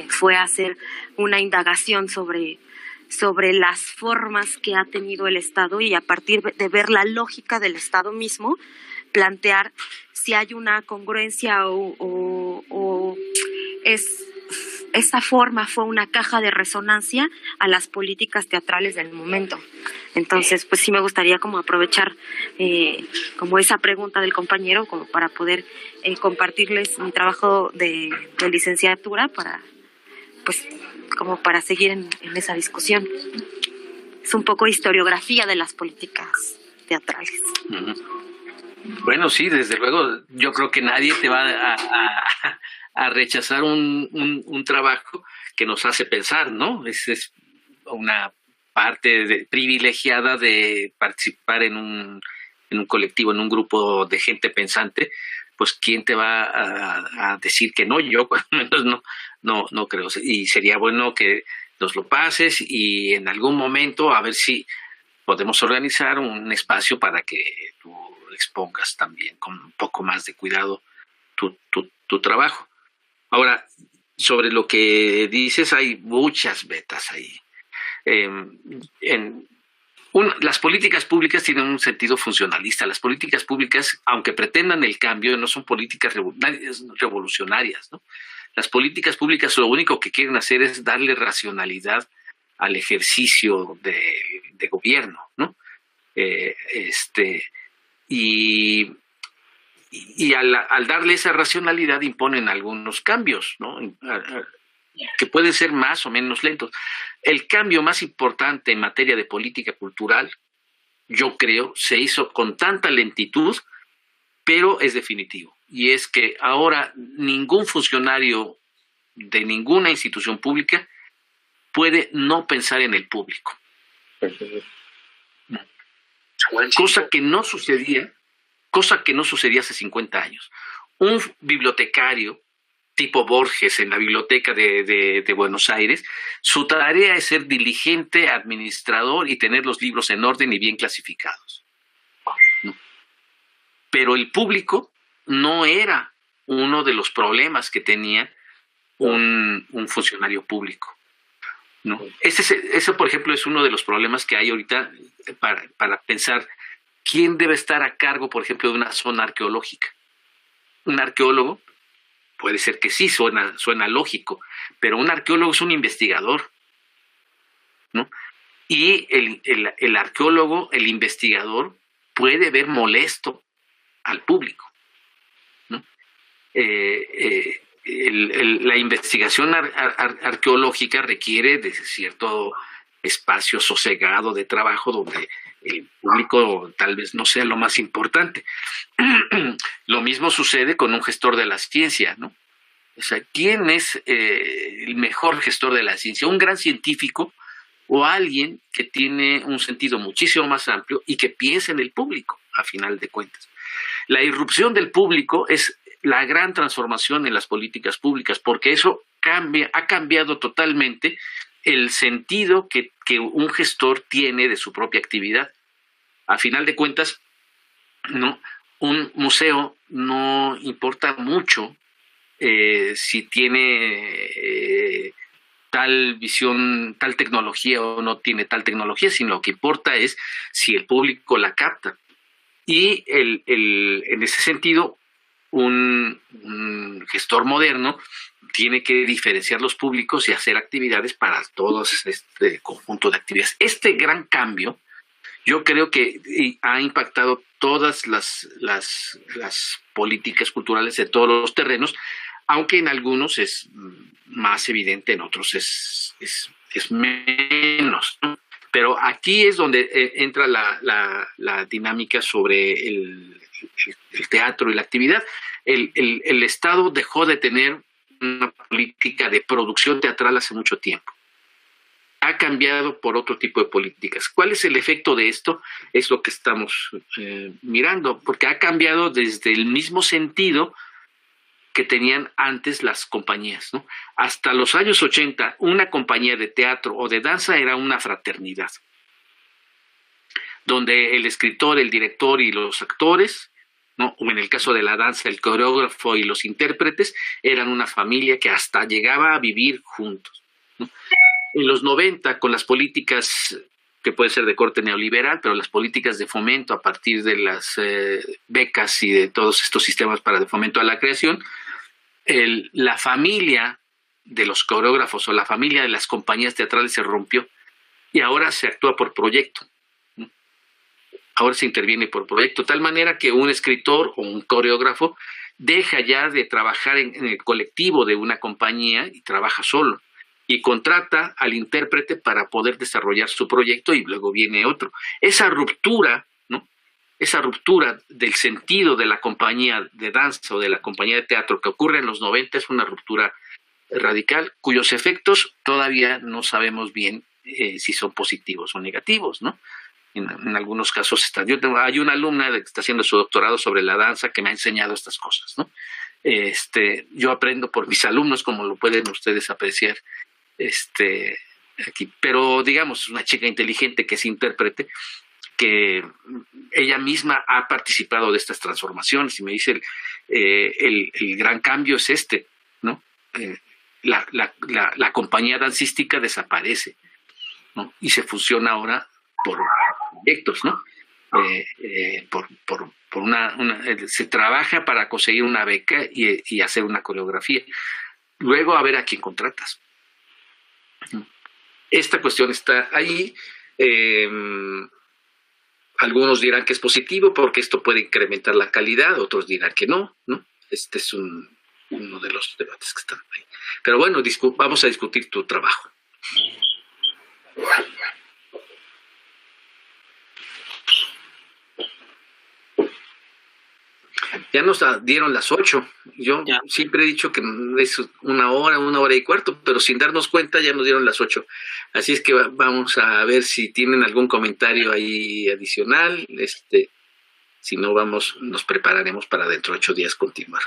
fue hacer una indagación sobre las formas que ha tenido el Estado, y a partir de ver la lógica del Estado mismo, plantear si hay una congruencia o esa forma fue una caja de resonancia a las políticas teatrales del momento. Entonces, pues sí me gustaría como aprovechar como esa pregunta del compañero como para poder compartirles mi trabajo de licenciatura para seguir en esa discusión. Es un poco historiografía de las políticas teatrales. Bueno, sí, desde luego, yo creo que nadie te va a rechazar un trabajo que nos hace pensar, ¿no? Es una parte privilegiada de participar en un colectivo, en un grupo de gente pensante. Pues ¿quién te va a decir que no? Yo cuando menos no creo. Y sería bueno que nos lo pases y en algún momento a ver si podemos organizar un espacio para que tú expongas también con un poco más de cuidado tu trabajo. Ahora, sobre lo que dices, hay muchas vetas ahí. Las políticas públicas tienen un sentido funcionalista. Las políticas públicas, aunque pretendan el cambio, no son políticas revolucionarias, ¿no? Las políticas públicas lo único que quieren hacer es darle racionalidad al ejercicio de gobierno, ¿no? Y al darle esa racionalidad imponen algunos cambios, ¿no? Que pueden ser más o menos lentos. El cambio más importante en materia de política cultural, yo creo, se hizo con tanta lentitud, pero es definitivo. Y es que ahora ningún funcionario de ninguna institución pública puede no pensar en el público. Cosa que no sucedía hace 50 años. Un bibliotecario tipo Borges en la biblioteca de Buenos Aires, su tarea es ser diligente, administrador y tener los libros en orden y bien clasificados. Pero el público no era uno de los problemas que tenía un funcionario público, ¿no? Ese, por ejemplo, es uno de los problemas que hay ahorita para pensar quién debe estar a cargo, por ejemplo, de una zona arqueológica. Un arqueólogo, puede ser que sí, suena lógico, pero un arqueólogo es un investigador, ¿no? Y el arqueólogo, el investigador, puede ver molesto al público, ¿no? La investigación arqueológica requiere de cierto espacio sosegado de trabajo donde el público tal vez no sea lo más importante. Lo mismo sucede con un gestor de la ciencia, ¿no? O sea, ¿quién es el mejor gestor de la ciencia? ¿Un gran científico o alguien que tiene un sentido muchísimo más amplio y que piensa en el público, a final de cuentas? La irrupción del público es la gran transformación en las políticas públicas, porque eso ha cambiado totalmente el sentido que un gestor tiene de su propia actividad. A final de cuentas, ¿no? Un museo no importa mucho si tiene tal visión, tal tecnología o no tiene tal tecnología, sino lo que importa es si el público la capta. Y en ese sentido, un gestor moderno tiene que diferenciar los públicos y hacer actividades para todos este conjunto de actividades. Este gran cambio, yo creo que ha impactado todas las políticas culturales de todos los terrenos, aunque en algunos es más evidente, en otros es menos, ¿no? Pero aquí es donde entra la dinámica sobre el teatro y la actividad. El Estado dejó de tener una política de producción teatral hace mucho tiempo. Ha cambiado por otro tipo de políticas. ¿Cuál es el efecto de esto? Es lo que estamos mirando, porque ha cambiado desde el mismo sentido que tenían antes las compañías, ¿no? Hasta los años 80, una compañía de teatro o de danza era una fraternidad, donde el escritor, el director y los actores, ¿no? O en el caso de la danza, el coreógrafo y los intérpretes, eran una familia que hasta llegaba a vivir juntos, ¿no? En los 90, con las políticas que pueden ser de corte neoliberal, pero las políticas de fomento a partir de las becas y de todos estos sistemas para de fomento a la creación, la familia de los coreógrafos o la familia de las compañías teatrales se rompió y ahora se actúa por proyecto, ¿no? Ahora se interviene por proyecto, de tal manera que un escritor o un coreógrafo deja ya de trabajar en el colectivo de una compañía y trabaja solo y contrata al intérprete para poder desarrollar su proyecto y luego viene otro. Esa ruptura, ¿no? esa ruptura del sentido de la compañía de danza o de la compañía de teatro que ocurre en los 90 es una ruptura radical, cuyos efectos todavía no sabemos bien si son positivos o negativos, ¿no? En algunos casos hay una alumna que está haciendo su doctorado sobre la danza que me ha enseñado estas cosas, ¿no? Yo aprendo por mis alumnos, como lo pueden ustedes apreciar, aquí, pero digamos, una chica inteligente que es intérprete, que ella misma ha participado de estas transformaciones y me dice el gran cambio es ¿no? La compañía dancística desaparece, ¿no? Y se fusiona ahora por proyectos, ¿no? Se trabaja para conseguir una beca y hacer una coreografía. Luego a ver a quién contratas. Esta cuestión está ahí. Algunos dirán que es positivo porque esto puede incrementar la calidad, otros dirán que no, ¿no? Este es uno de los debates que están ahí. Pero bueno, vamos a discutir tu trabajo. Ya nos dieron las 8. Yo siempre he dicho que es una hora y cuarto, pero sin darnos cuenta ya nos dieron las 8. Así es que vamos a ver si tienen algún comentario ahí adicional. Si no, nos prepararemos para dentro de 8 días continuar.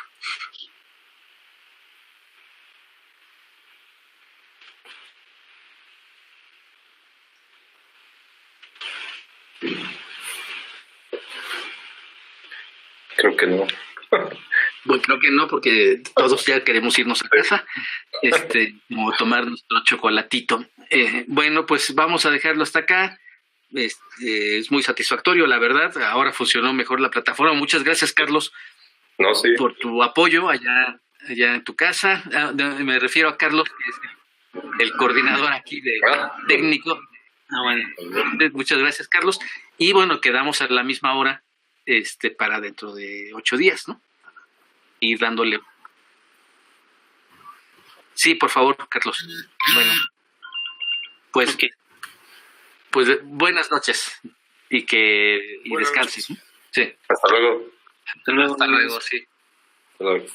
Creo que no. Bueno, creo que no, porque todos ya queremos irnos a casa, o tomar nuestro chocolatito. Bueno, pues vamos a dejarlo hasta acá. Es muy satisfactorio, la verdad. Ahora funcionó mejor la plataforma. Muchas gracias, Carlos, por tu apoyo allá en tu casa. Me refiero a Carlos, que es el coordinador aquí técnico. Bueno, muchas gracias, Carlos. Y bueno, quedamos a la misma hora para dentro de 8 días, ¿no? Ir dándole. Sí, por favor, Carlos. Bueno, pues, pues buenas noches y descanses. Sí. Hasta luego. Hasta luego, sí. Hasta luego.